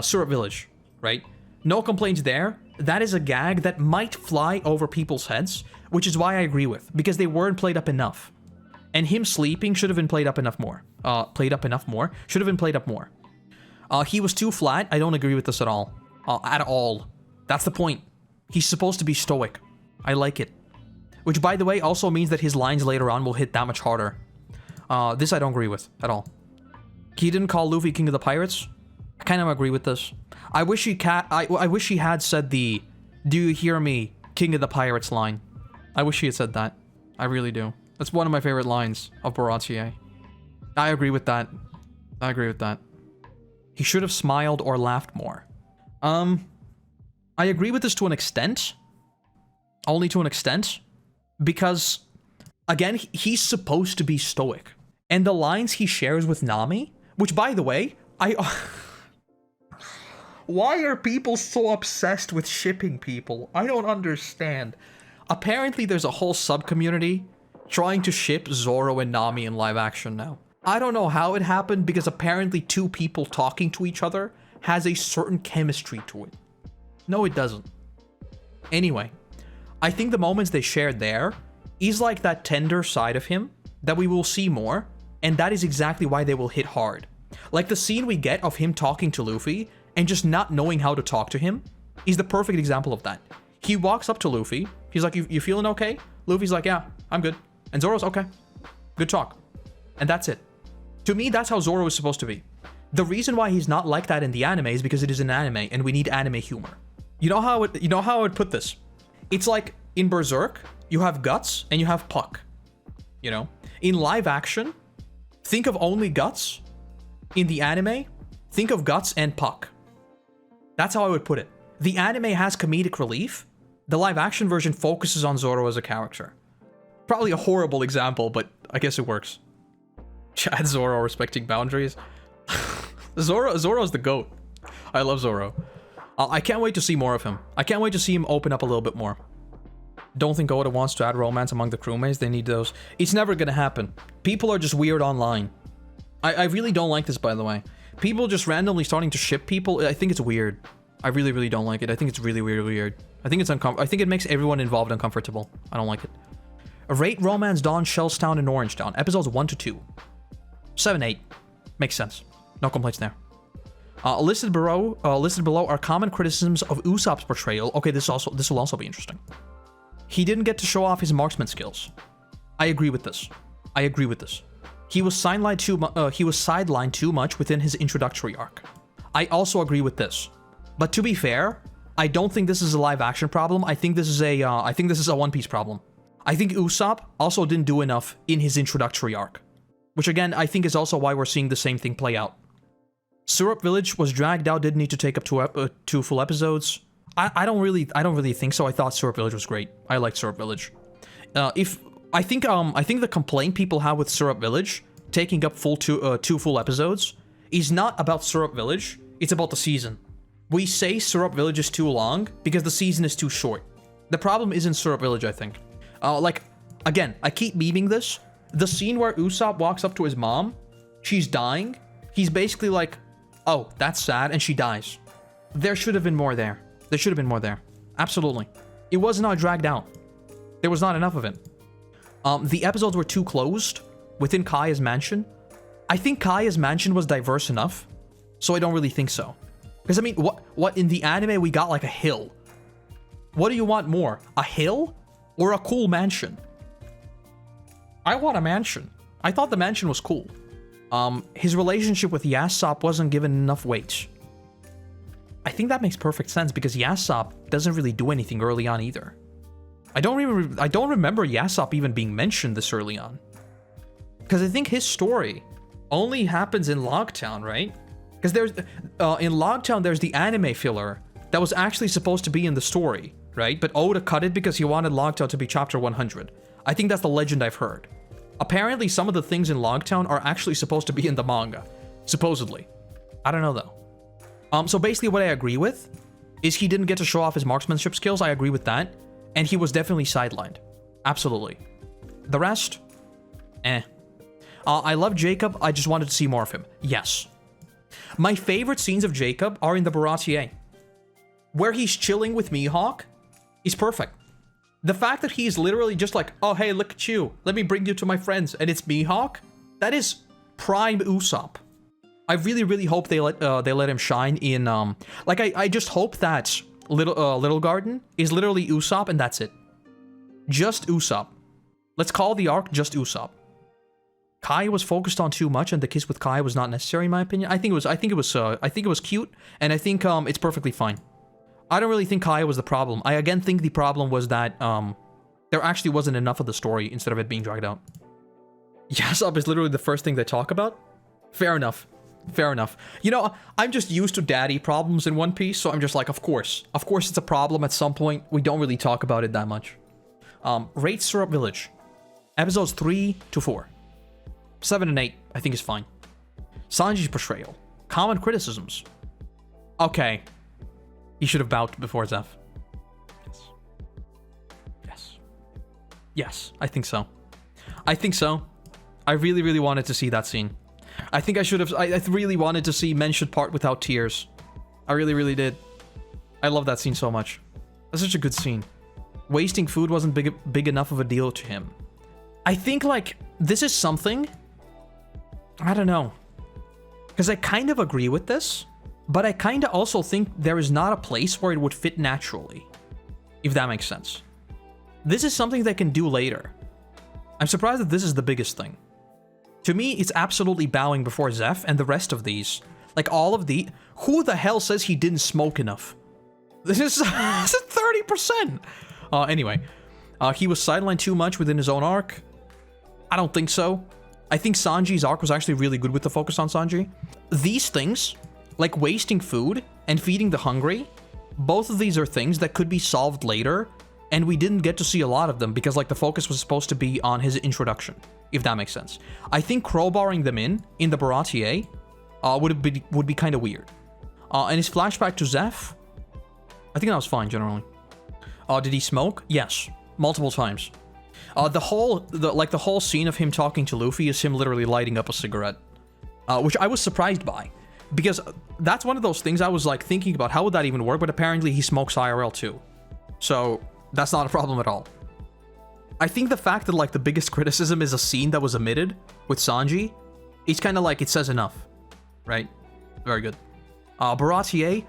Syrup Village, right? No complaints there. That is a gag that might fly over people's heads, which is why I agree with, because they weren't played up enough. And him sleeping should have been played up enough more. Should have been played up more. He was too flat. I don't agree with this at all. That's the point. He's supposed to be stoic. I like it. Which, by the way, also means that his lines later on will hit that much harder. This I don't agree with at all. He didn't call Luffy king of the pirates. I kind of agree with this. I wish he had said the "Do you hear me, king of the pirates" line. I wish he had said that. I really do. That's one of my favorite lines of Baratier. I agree with that. I agree with that. He should have smiled or laughed more. I agree with this to an extent. Only to an extent. Because, again, he's supposed to be stoic. And the lines he shares with Nami, which, by the way, why are people so obsessed with shipping people? I don't understand. Apparently, there's a whole sub-community trying to ship Zoro and Nami in live action now. I don't know how it happened, because apparently two people talking to each other has a certain chemistry to it. No, it doesn't. Anyway, I think the moments they shared there is like that tender side of him that we will see more, and that is exactly why they will hit hard. Like the scene we get of him talking to Luffy and just not knowing how to talk to him is the perfect example of that. He walks up to Luffy, he's like, you feeling okay? Luffy's like, yeah, I'm good. And Zoro's, okay, good talk. And that's it. To me, that's how Zoro is supposed to be. The reason why he's not like that in the anime is because it is an anime and we need anime humor. You know how I would put this? It's like in Berserk, you have Guts and you have Puck. You know? In live action, think of only Guts. In the anime, think of Guts and Puck. That's how I would put it. The anime has comedic relief. The live action version focuses on Zoro as a character. Probably a horrible example, but I guess it works. Chad Zoro respecting boundaries. Zoro's the GOAT. I love Zoro. I can't wait to see more of him. I can't wait to see him open up a little bit more. Don't think Oda wants to add romance among the crewmates. They need those. It's never gonna happen. People are just weird online. I really don't like this, by the way. People just randomly starting to ship people. I think it's weird. I really, really don't like it. I think it's really, really weird. I think it's I think it makes everyone involved uncomfortable. I don't like it. Rate Romance Dawn, Shellstown, and Orangetown. Episodes 1 to 2. 7, 8. Makes sense. No complaints there. Listed below are common criticisms of Usopp's portrayal. Okay, this will also be interesting. He didn't get to show off his marksman skills. I agree with this. He was sidelined too much within his introductory arc. I also agree with this. But to be fair, I don't think this is a live action problem. I think this is a One Piece problem. I think Usopp also didn't do enough in his introductory arc, which again I think is also why we're seeing the same thing play out. Syrup Village was dragged out, didn't need to take up two full episodes. I don't really think so. I thought Syrup Village was great. I liked Syrup Village. I think the complaint people have with Syrup Village taking up two full episodes is not about Syrup Village. It's about the season. We say Syrup Village is too long because the season is too short. The problem isn't Syrup Village, I think. Again, I keep memeing this. The scene where Usopp walks up to his mom, she's dying. He's basically like, oh, that's sad, and she dies. There should have been more there. There should have been more there. Absolutely. It was not dragged out. There was not enough of it. The episodes were too closed within Kaya's mansion. I think Kaya's mansion was diverse enough, so I don't really think so. Because, I mean, what in the anime we got like a hill. What do you want more? A hill or a cool mansion? I want a mansion. I thought the mansion was cool. His relationship with Usopp wasn't given enough weight. I think that makes perfect sense because Usopp doesn't really do anything early on either. I don't remember Usopp even being mentioned this early on. Because I think his story only happens in Logtown, right? Because there's in Logtown there's the anime filler that was actually supposed to be in the story, right? But Oda cut it because he wanted Logtown to be chapter 100. I think that's the legend I've heard. Apparently some of the things in Logtown are actually supposed to be in the manga. Supposedly. I don't know though. So basically what I agree with is he didn't get to show off his marksmanship skills. I agree with that. And he was definitely sidelined. Absolutely. The rest? I love Jacob. I just wanted to see more of him. Yes. My favorite scenes of Jacob are in the Baratier. Where he's chilling with Mihawk is perfect. The fact that he's literally just like, oh, hey, look at you. Let me bring you to my friends. And it's Mihawk. That is prime Usopp. I really, really hope they let him shine in, I just hope that Little Garden is literally Usopp and that's it. Just Usopp. Let's call the arc just Usopp. Kai was focused on too much, and the kiss with Kai was not necessary, in my opinion. I think it was cute, and I think it's perfectly fine. I don't really think Kai was the problem. I again think the problem was that there actually wasn't enough of the story instead of it being dragged out. Usopp is literally the first thing they talk about. Fair enough. Fair enough. You know, I'm just used to daddy problems in One Piece, so I'm just like, of course it's a problem at some point. We don't really talk about it that much. Rate Syrup Village. Episodes 3 to 4. 7 and 8, I think is fine. Sanji's portrayal. Common criticisms. Okay. He should have bowed before Zeph. Yes. Yes. Yes, I think so. I think so. I really, really wanted to see that scene. I think I should have... I really wanted to see Men Should Part Without Tears. I really, really did. I love that scene so much. That's such a good scene. Wasting food wasn't big enough of a deal to him. I think, like, this is something... I don't know. Because I kind of agree with this, but I kind of also think there is not a place where it would fit naturally. If that makes sense. This is something they can do later. I'm surprised that this is the biggest thing. To me, it's absolutely bowing before Zeph and the rest of these. Like, all of the... Who the hell says he didn't smoke enough? This is 30%! Anyway. He was sidelined too much within his own arc. I don't think so. I think Sanji's arc was actually really good with the focus on Sanji. These things, like wasting food and feeding the hungry, both of these are things that could be solved later, and we didn't get to see a lot of them because, like, the focus was supposed to be on his introduction, if that makes sense. I think crowbarring them in the Baratier would be kind of weird. And his flashback to Zeph, I think that was fine generally. Did he smoke? Yes, multiple times. The whole scene of him talking to Luffy is him literally lighting up a cigarette, which I was surprised by, Because that's one of those things I was like thinking about, how would that even work? But apparently he smokes IRL too. So that's not a problem at all. I think the fact that like the biggest criticism is a scene that was omitted with Sanji, it's kind of like it says enough, right? Very good. Baratier,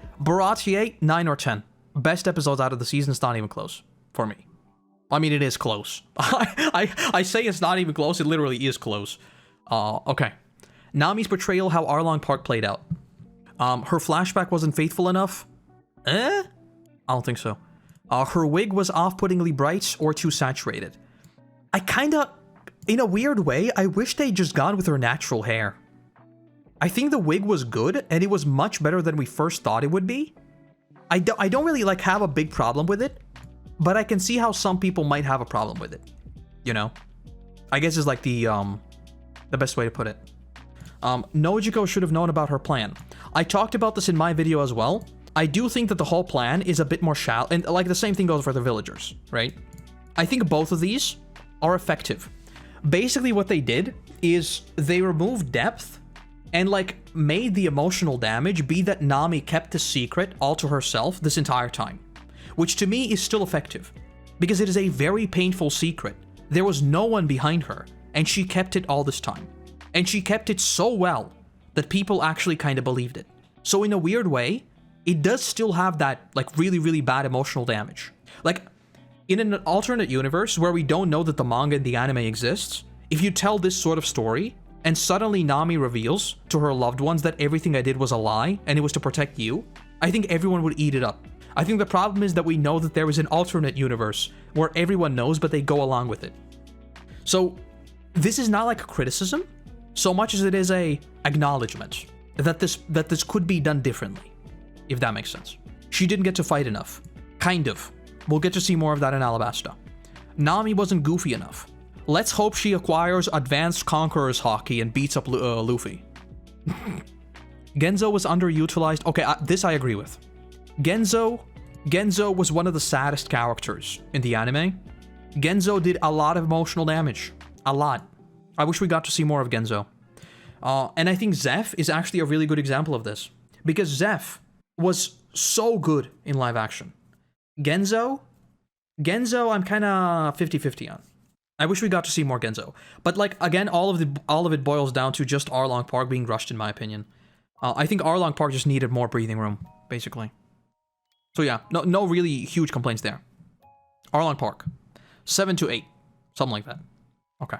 9 or 10. Best episodes out of the season. It's not even close for me. I mean, it is close. I say it's not even close. It literally is close. Okay. Nami's portrayal, how Arlong Park played out. Her flashback wasn't faithful enough. I don't think so. Her wig was off-puttingly bright or too saturated. I kinda, in a weird way, I wish they'd just gone with her natural hair. I think the wig was good, and it was much better than we first thought it would be. I don't really like have a big problem with it, but I can see how some people might have a problem with it. You know? I guess is like the best way to put it. Nojiko should have known about her plan. I talked about this in my video as well. I do think that the whole plan is a bit more shallow, and like the same thing goes for the villagers, right? I think both of these are effective. Basically what they did is they removed depth and like made the emotional damage be that Nami kept the secret all to herself this entire time, which to me is still effective because it is a very painful secret. There was no one behind her and she kept it all this time, and she kept it so well that people actually kind of believed it. So in a weird way, it does still have that like really, really bad emotional damage. Like in an alternate universe where we don't know that the manga and the anime exists, if you tell this sort of story and suddenly Nami reveals to her loved ones that everything I did was a lie and it was to protect you, I think everyone would eat it up. I think the problem is that we know that there is an alternate universe where everyone knows but they go along with it. So this is not like a criticism so much as it is a acknowledgement that this could be done differently, if that makes sense. She didn't get to fight enough. Kind of. We'll get to see more of that in Alabasta. Nami wasn't goofy enough. Let's hope she acquires advanced Conqueror's Hockey and beats up Luffy. Genzo was underutilized. Okay, this I agree with. Genzo was one of the saddest characters in the anime. Genzo did a lot of emotional damage. A lot. I wish we got to see more of Genzo. And I think Zeph is actually a really good example of this, because Zeph was so good in live action. Genzo, I'm kind of 50-50 on. I wish we got to see more Genzo. But like, again, all of it boils down to just Arlong Park being rushed, in my opinion. I think Arlong Park just needed more breathing room, basically. So yeah, no really huge complaints there. Arlong Park, 7 to 8, something like that. Okay.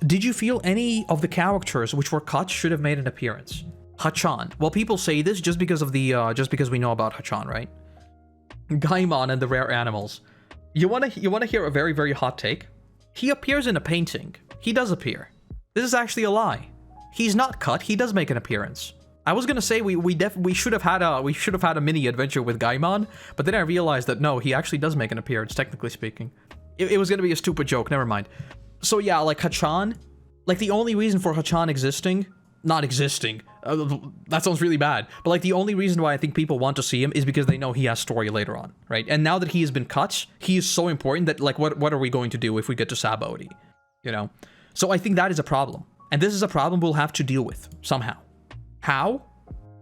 Did you feel any of the characters which were cut should have made an appearance? Hachan. Well, people say this just because of the just because we know about Hachan, right? Gaimon and the rare animals. You wanna hear a very, very hot take? He appears in a painting. He does appear. This is actually a lie. He's not cut. He does make an appearance. I was gonna say we should have had a mini adventure with Gaimon, but then I realized that no, he actually does make an appearance, technically speaking. It was gonna be a stupid joke. Never mind. So yeah, like Hachan, like the only reason for Hachan not existing, that sounds really bad, but like the only reason why I think people want to see him is because they know he has story later on, right? And now that he has been cut, he is so important that like what are we going to do if we get to Sabaody, you know? So I think that is a problem, and this is a problem we'll have to deal with somehow. How?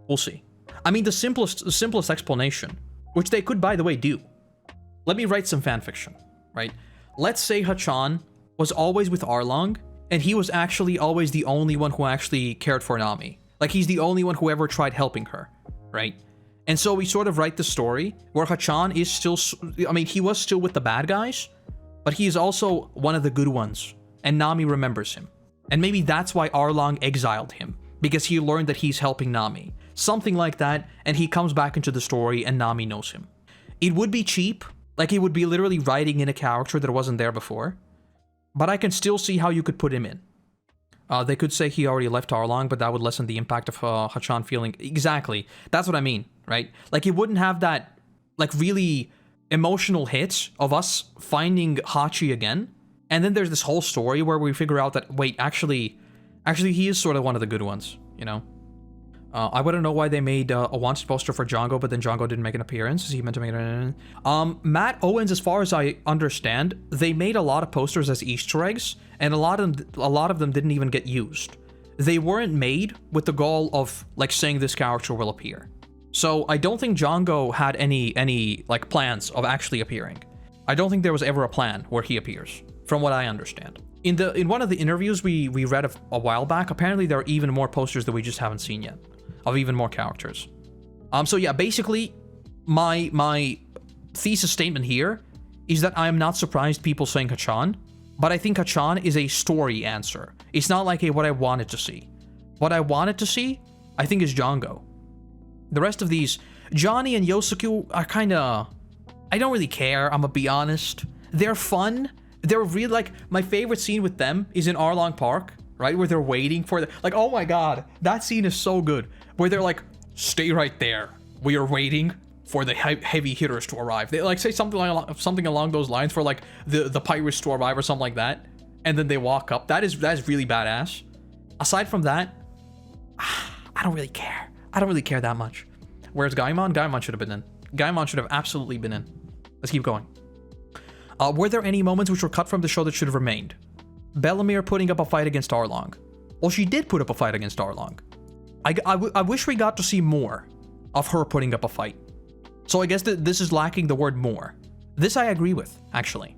We'll see. I mean, the simplest explanation, which they could, by the way, do. Let me write some fanfiction, right? Let's say Hachan was always with Arlong, and he was actually always the only one who actually cared for Nami. Like, he's the only one who ever tried helping her, right? And so we sort of write the story where Hachan is still, I mean, he was still with the bad guys, but he is also one of the good ones, and Nami remembers him. And maybe that's why Arlong exiled him, because he learned that he's helping Nami. Something like that, and he comes back into the story and Nami knows him. It would be cheap, like it would be literally writing in a character that wasn't there before, but I can still see how you could put him in. They could say he already left Arlong, but that would lessen the impact of Hachan feeling... Exactly. That's what I mean, right? Like, it wouldn't have that, like, really emotional hit of us finding Hachi again. And then there's this whole story where we figure out that, wait, actually he is sort of one of the good ones, you know? I wouldn't know why they made a wanted poster for Django, but then Django didn't make an appearance. Is he meant to make it? Matt Owens, as far as I understand, they made a lot of posters as Easter eggs, and a lot of them didn't even get used. they weren't made with the goal of, like, saying this character will appear. So I don't think Django had any like, plans of actually appearing. I don't think there was ever a plan where he appears, from what I understand. In one of the interviews we read a while back, apparently there are even more posters that we just haven't seen yet, of even more characters. So yeah, basically, my thesis statement here is that I am not surprised people saying Hachan, but I think Hachan is a story answer. It's not like a what I wanted to see. What I wanted to see, I think, is Django. The rest of these, Johnny and Yosuke, are kinda... I don't really care, I'm gonna be honest. They're fun. They're really, like, my favorite scene with them is in Arlong Park, right? Where they're waiting for the... Like, oh my god, that scene is so good. Where they're like, stay right there. We are waiting for the heavy hitters to arrive. They, like, say something along those lines for, like, the pirates to arrive or something like that. And then they walk up. That is really badass. Aside from that, I don't really care. I don't really care that much. Whereas Gaimon? Gaimon should have been in. Gaimon should have absolutely been in. Let's keep going. Were there any moments which were cut from the show that should have remained? Bellamere putting up a fight against Arlong. Well, she did put up a fight against Arlong. I wish we got to see more of her putting up a fight. So I guess that this is lacking the word more. This I agree with, actually.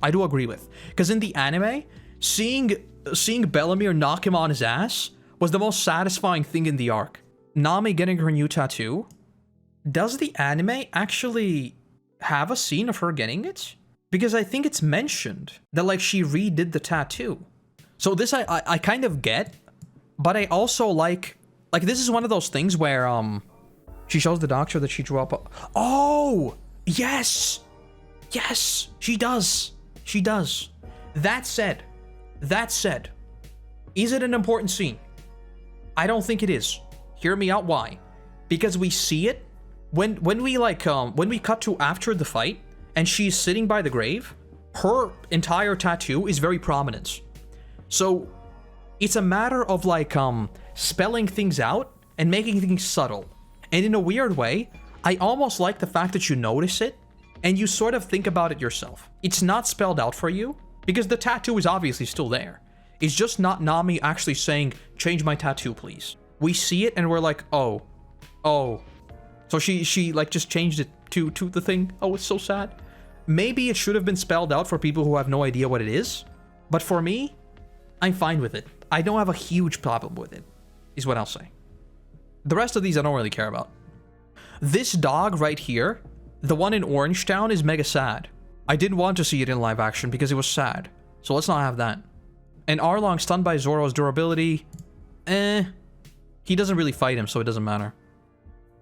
I do agree with. Because in the anime, seeing Bellamere knock him on his ass was the most satisfying thing in the arc. Nami getting her new tattoo. Does the anime actually have a scene of her getting it? Because I think it's mentioned that, like, she redid the tattoo. So this I kind of get, but I also like this is one of those things where she shows the doctor that she drew up. Oh, yes, yes, she does. She does. That said, is it an important scene? I don't think it is. Hear me out. Why? Because we see it when we cut to after the fight and she's sitting by the grave. Her entire tattoo is very prominent. So it's a matter of, like, spelling things out and making things subtle. And in a weird way, I almost like the fact that you notice it and you sort of think about it yourself. It's not spelled out for you because the tattoo is obviously still there. It's just not Nami actually saying, change my tattoo, please. We see it and we're like, oh. So she like just changed it to the thing. Oh, it's so sad. Maybe it should have been spelled out for people who have no idea what it is. But for me, I'm fine with it. I don't have a huge problem with it, is what I'll say. The rest of these I don't really care about. This dog right here, the one in Orange Town, is mega sad. I didn't want to see it in live action because it was sad. So let's not have that. And Arlong stunned by Zoro's durability. He doesn't really fight him, so it doesn't matter.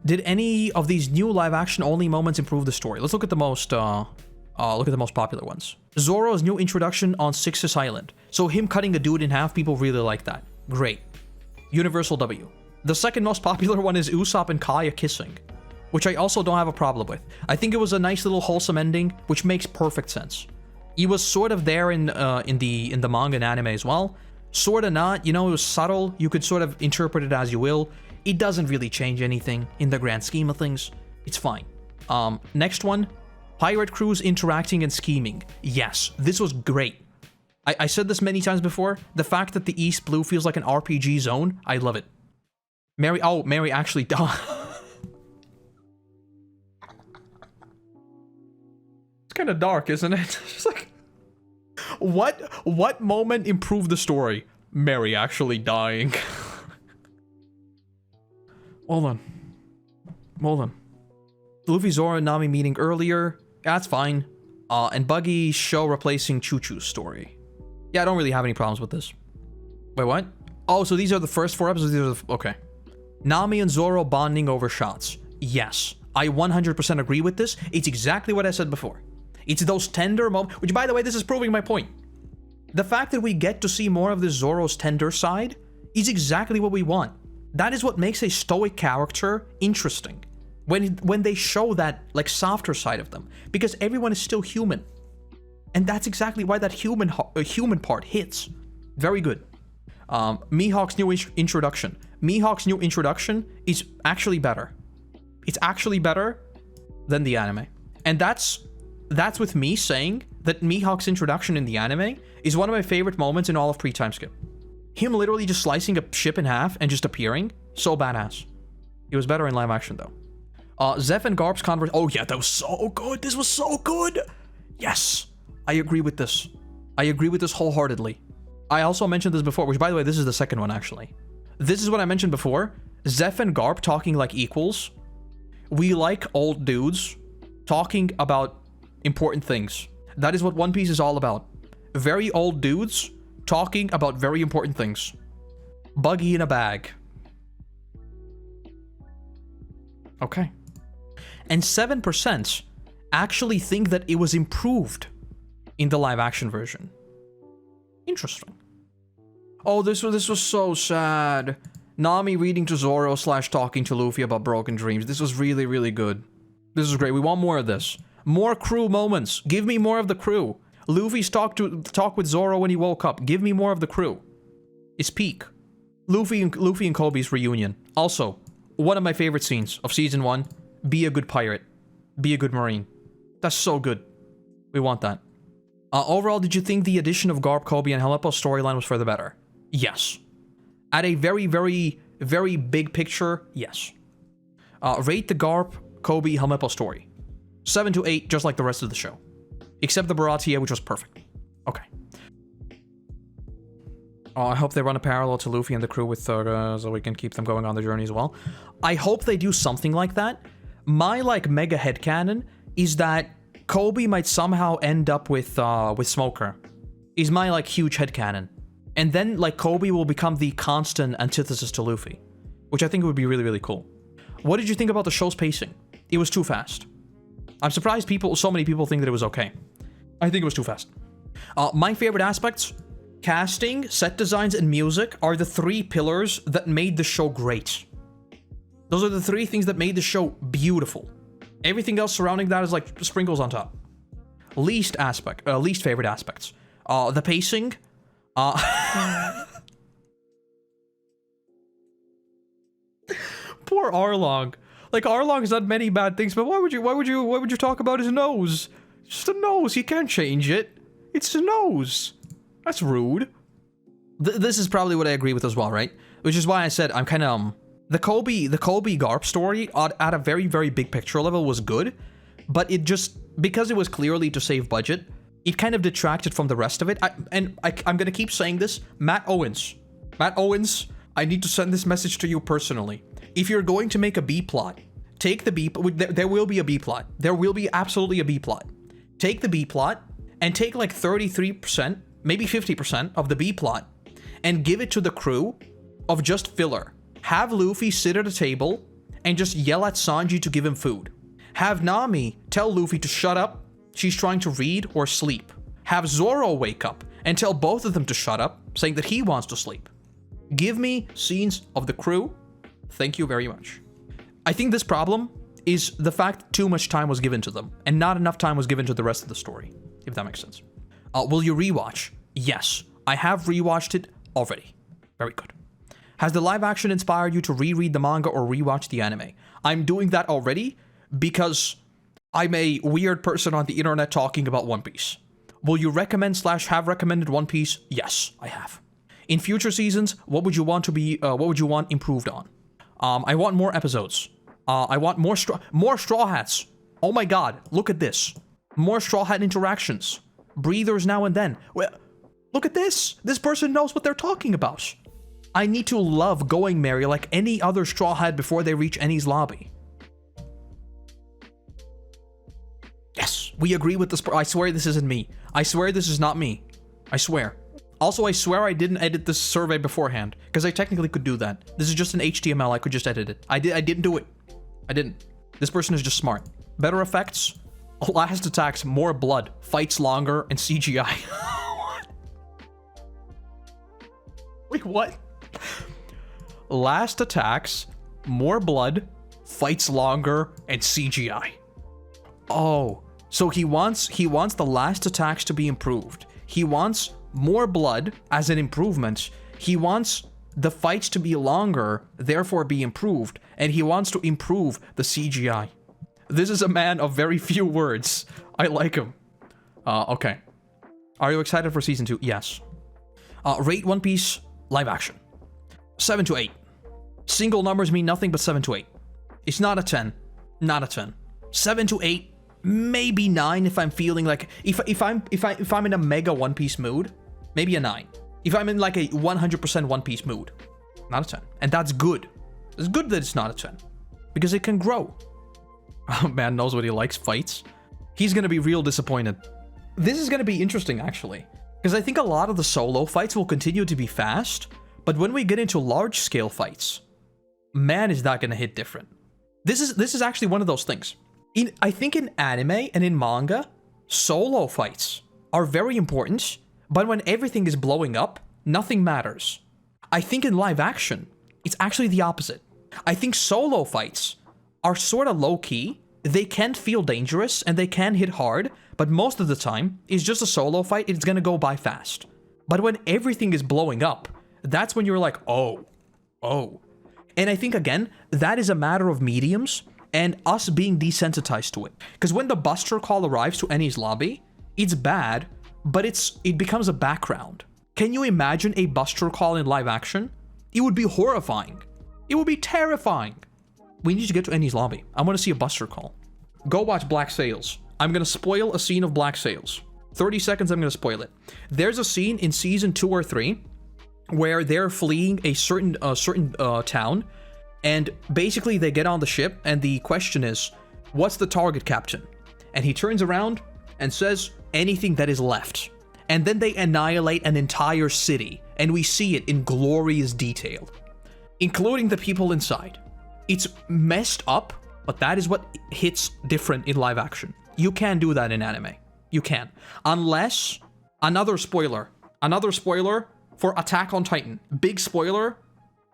Did any of these new live action only moments improve the story? Let's look at the most popular ones. Zoro's new introduction on Six's Island. So him cutting a dude in half, people really like that. Great. Universal W. The second most popular one is Usopp and Kaya kissing, which I also don't have a problem with. I think it was a nice little wholesome ending, which makes perfect sense. He was sort of there in the manga and anime as well. Sort of not, you know, it was subtle. You could sort of interpret it as you will. It doesn't really change anything in the grand scheme of things. It's fine. Next one, pirate crews interacting and scheming. Yes, this was great. I said this many times before. The fact that the East Blue feels like an RPG zone, I love it. Mary actually died. It's kind of dark, isn't it? It's just like, what moment improved the story? Mary actually dying. Hold on. Luffy, Zoro, and Nami meeting earlier. That's fine. And Buggy show replacing Choo Choo's story. Yeah, I don't really have any problems with this. Wait, what? Oh, so these are the first 4 episodes? Okay. Nami and Zoro bonding over shots. Yes, I 100% agree with this. It's exactly what I said before. It's those tender moments, which, by the way, this is proving my point. The fact that we get to see more of the Zoro's tender side is exactly what we want. That is what makes a stoic character interesting. When they show that, like, softer side of them, because everyone is still human. And that's exactly why that human part hits. Very good. Mihawk's new introduction. Mihawk's new introduction is actually better. It's actually better than the anime. And that's with me saying that Mihawk's introduction in the anime is one of my favorite moments in all of pre-time skip. Him literally just slicing a ship in half and just appearing. So badass. It was better in live action, though. Zeph and Garp's conversation. Oh, yeah, that was so good. This was so good. Yes. I agree with this. I agree with this wholeheartedly. I also mentioned this before, which, by the way, this is the second one, actually. This is what I mentioned before. Zeph and Garp talking like equals. We like old dudes talking about important things. That is what One Piece is all about. Very old dudes talking about very important things. Buggy in a bag. Okay. And 7% actually think that it was improved in the live action version. Interesting. Oh, this was so sad. Nami reading to Zoro / talking to Luffy about broken dreams. This was really, really good. This is great. We want more of this. More crew moments. Give me more of the crew. Luffy's talk with Zoro when he woke up. Give me more of the crew. It's peak. Luffy and Koby's reunion. Also, one of my favorite scenes of season 1. Be a good pirate. Be a good marine. That's so good. We want that. Overall, did you think the addition of Garp, Koby, and Helmeppo's storyline was for the better? Yes. At a very, very, very big picture, yes. Rate the Garp, Koby, Helmeppo story. 7 to 8, just like the rest of the show. Except the Baratie, which was perfect. Okay. I hope they run a parallel to Luffy and the crew with so we can keep them going on the journey as well. I hope they do something like that. My, like, mega headcanon is that Koby might somehow end up with Smoker. Is my, like, huge headcanon. And then, like, Koby will become the constant antithesis to Luffy. Which I think would be really, really cool. What did you think about the show's pacing? It was too fast. I'm surprised so many people think that it was okay. I think it was too fast. My favorite aspects: casting, set designs, and music are the 3 pillars that made the show great. Those are the 3 things that made the show beautiful. Everything else surrounding that is like sprinkles on top. Least favorite aspects. The pacing. Poor Arlong. Like, Arlong has done many bad things, but why would you talk about his nose? Just a nose. He can't change it. It's a nose. That's rude. This is probably what I agree with as well, right? Which is why I said I'm kind of the Koby Garp story at a very, very big picture level was good, but it just, because it was clearly to save budget, it kind of detracted from the rest of it. I'm gonna keep saying this. Matt Owens, I need to send this message to you personally. If you're going to make a B plot, take the B. There will be a B plot. There will be absolutely a B plot. Take the B plot and take like 33%, maybe 50% of the B plot, and give it to the crew of just filler. Have Luffy sit at a table and just yell at Sanji to give him food. Have Nami tell Luffy to shut up. She's trying to read or sleep. Have Zoro wake up and tell both of them to shut up, saying that he wants to sleep. Give me scenes of the crew. Thank you very much. I think this problem is the fact too much time was given to them and not enough time was given to the rest of the story, if that makes sense. Will you rewatch? Yes, I have rewatched it already. Very good. Has the live action inspired you to reread the manga or rewatch the anime? I'm doing that already because I'm a weird person on the internet talking about One Piece. Will you recommend / have recommended One Piece? Yes, I have. In future seasons, what would you want improved on? I want more episodes. I want more Straw Hats. Oh my god, look at this. More Straw Hat interactions. Breathers now and then. Well, look at this. This person knows what they're talking about. I need to love Going Merry like any other Straw Hat before they reach Eni's lobby. Yes, we agree with this. I swear this isn't me. I swear this is not me. I swear. Also, I swear I didn't edit this survey beforehand, because I technically could do that. This is just an HTML, I could just edit it. I didn't do it. I didn't. This person is just smart. Better effects, last attacks, more blood, fights longer, and CGI. What? Wait, what? Last attacks, more blood, fights longer, and CGI. Oh, so he wants the last attacks to be improved. He wants more blood as an improvement. He wants the fights to be longer, therefore be improved, and he wants to improve the CGI. This is a man of very few words. I like him. Okay. Are you excited for season 2? Yes. Rate One Piece live action. 7 to 8. Single numbers mean nothing but 7 to 8. It's not a 10. Not a 10. 7 to 8, maybe 9 if I'm feeling like if I'm in a mega One Piece mood, maybe a 9. If I'm in like a 100% One Piece mood, not a 10. And that's good. It's good that it's not a 10 because it can grow. Oh, man knows what he likes, fights. He's gonna be real disappointed. This is gonna be interesting actually, because I think a lot of the solo fights will continue to be fast, but when we get into large scale fights, man, is that gonna hit different. This is actually one of those things. I think in anime and in manga, solo fights are very important, but when everything is blowing up, nothing matters. I think in live action, it's actually the opposite. I think solo fights are sort of low-key. They can feel dangerous and they can hit hard, but most of the time, it's just a solo fight, it's gonna go by fast. But when everything is blowing up, that's when you're like, oh. And I think, again, that is a matter of mediums and us being desensitized to it. Because when the Buster call arrives to Eni's lobby, it's bad, but it becomes a background. Can you imagine a Buster call in live action? It would be horrifying. It would be terrifying. We need to get to Eni's lobby. I want to see a Buster call. Go watch Black Sails. I'm going to spoil a scene of Black Sails. 30 seconds, I'm going to spoil it. There's a scene in season 2 or 3 where they're fleeing a certain town, and basically they get on the ship, and the question is, what's the target, Captain? And he turns around and says, anything that is left. And then they annihilate an entire city, and we see it in glorious detail, including the people inside. It's messed up, but that is what hits different in live action. You can't do that in anime. You can't. Unless, another spoiler for Attack on Titan. Big spoiler,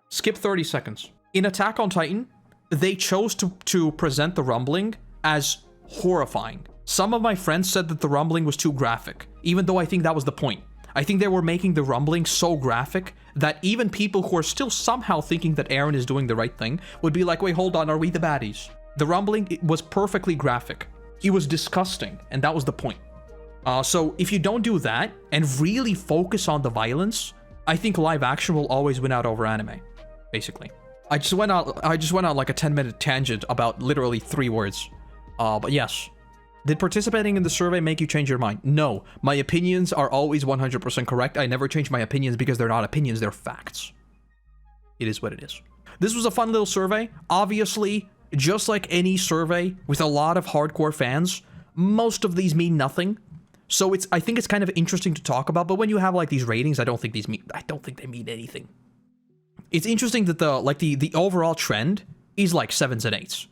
skip 30 seconds. In Attack on Titan, they chose to present the rumbling as horrifying. Some of my friends said that the rumbling was too graphic, even though I think that was the point. I think they were making the rumbling so graphic that even people who are still somehow thinking that Eren is doing the right thing would be like, wait, hold on, are we the baddies? The rumbling, it was perfectly graphic. It was disgusting, and that was the point. So if you don't do that and really focus on the violence, I think live action will always win out over anime, basically. I just went out like a 10-minute tangent about literally 3 words. But yes. Did participating in the survey make you change your mind? No. My opinions are always 100% correct. I never change my opinions because they're not opinions, they're facts. It is what it is. This was a fun little survey. Obviously, just like any survey with a lot of hardcore fans, most of these mean nothing. So I think it's kind of interesting to talk about, but when you have like these ratings, I don't think they mean anything. It's interesting that the overall trend is like 7s and 8s.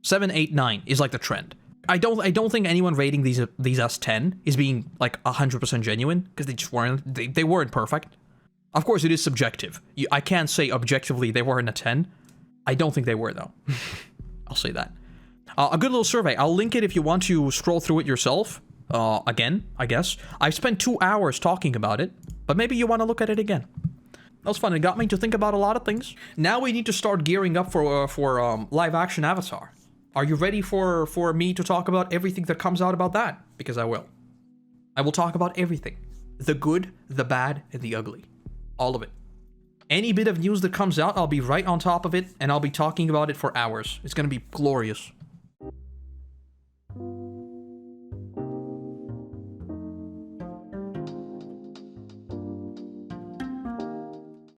7, 8, 9 is like the trend. I don't think anyone rating these as 10 is being like 100% genuine, because they just weren't. They weren't perfect. Of course, it is subjective. I can't say objectively they weren't a 10. I don't think they were though. I'll say that. A good little survey. I'll link it if you want to scroll through it yourself. Again, I guess. I've spent 2 hours talking about it, but maybe you want to look at it again. That was fun. It got me to think about a lot of things. Now we need to start gearing up for live action Avatar. Are you ready for me to talk about everything that comes out about that? Because I will. I will talk about everything. The good, the bad, and the ugly. All of it. Any bit of news that comes out, I'll be right on top of it, and I'll be talking about it for hours. It's gonna be glorious.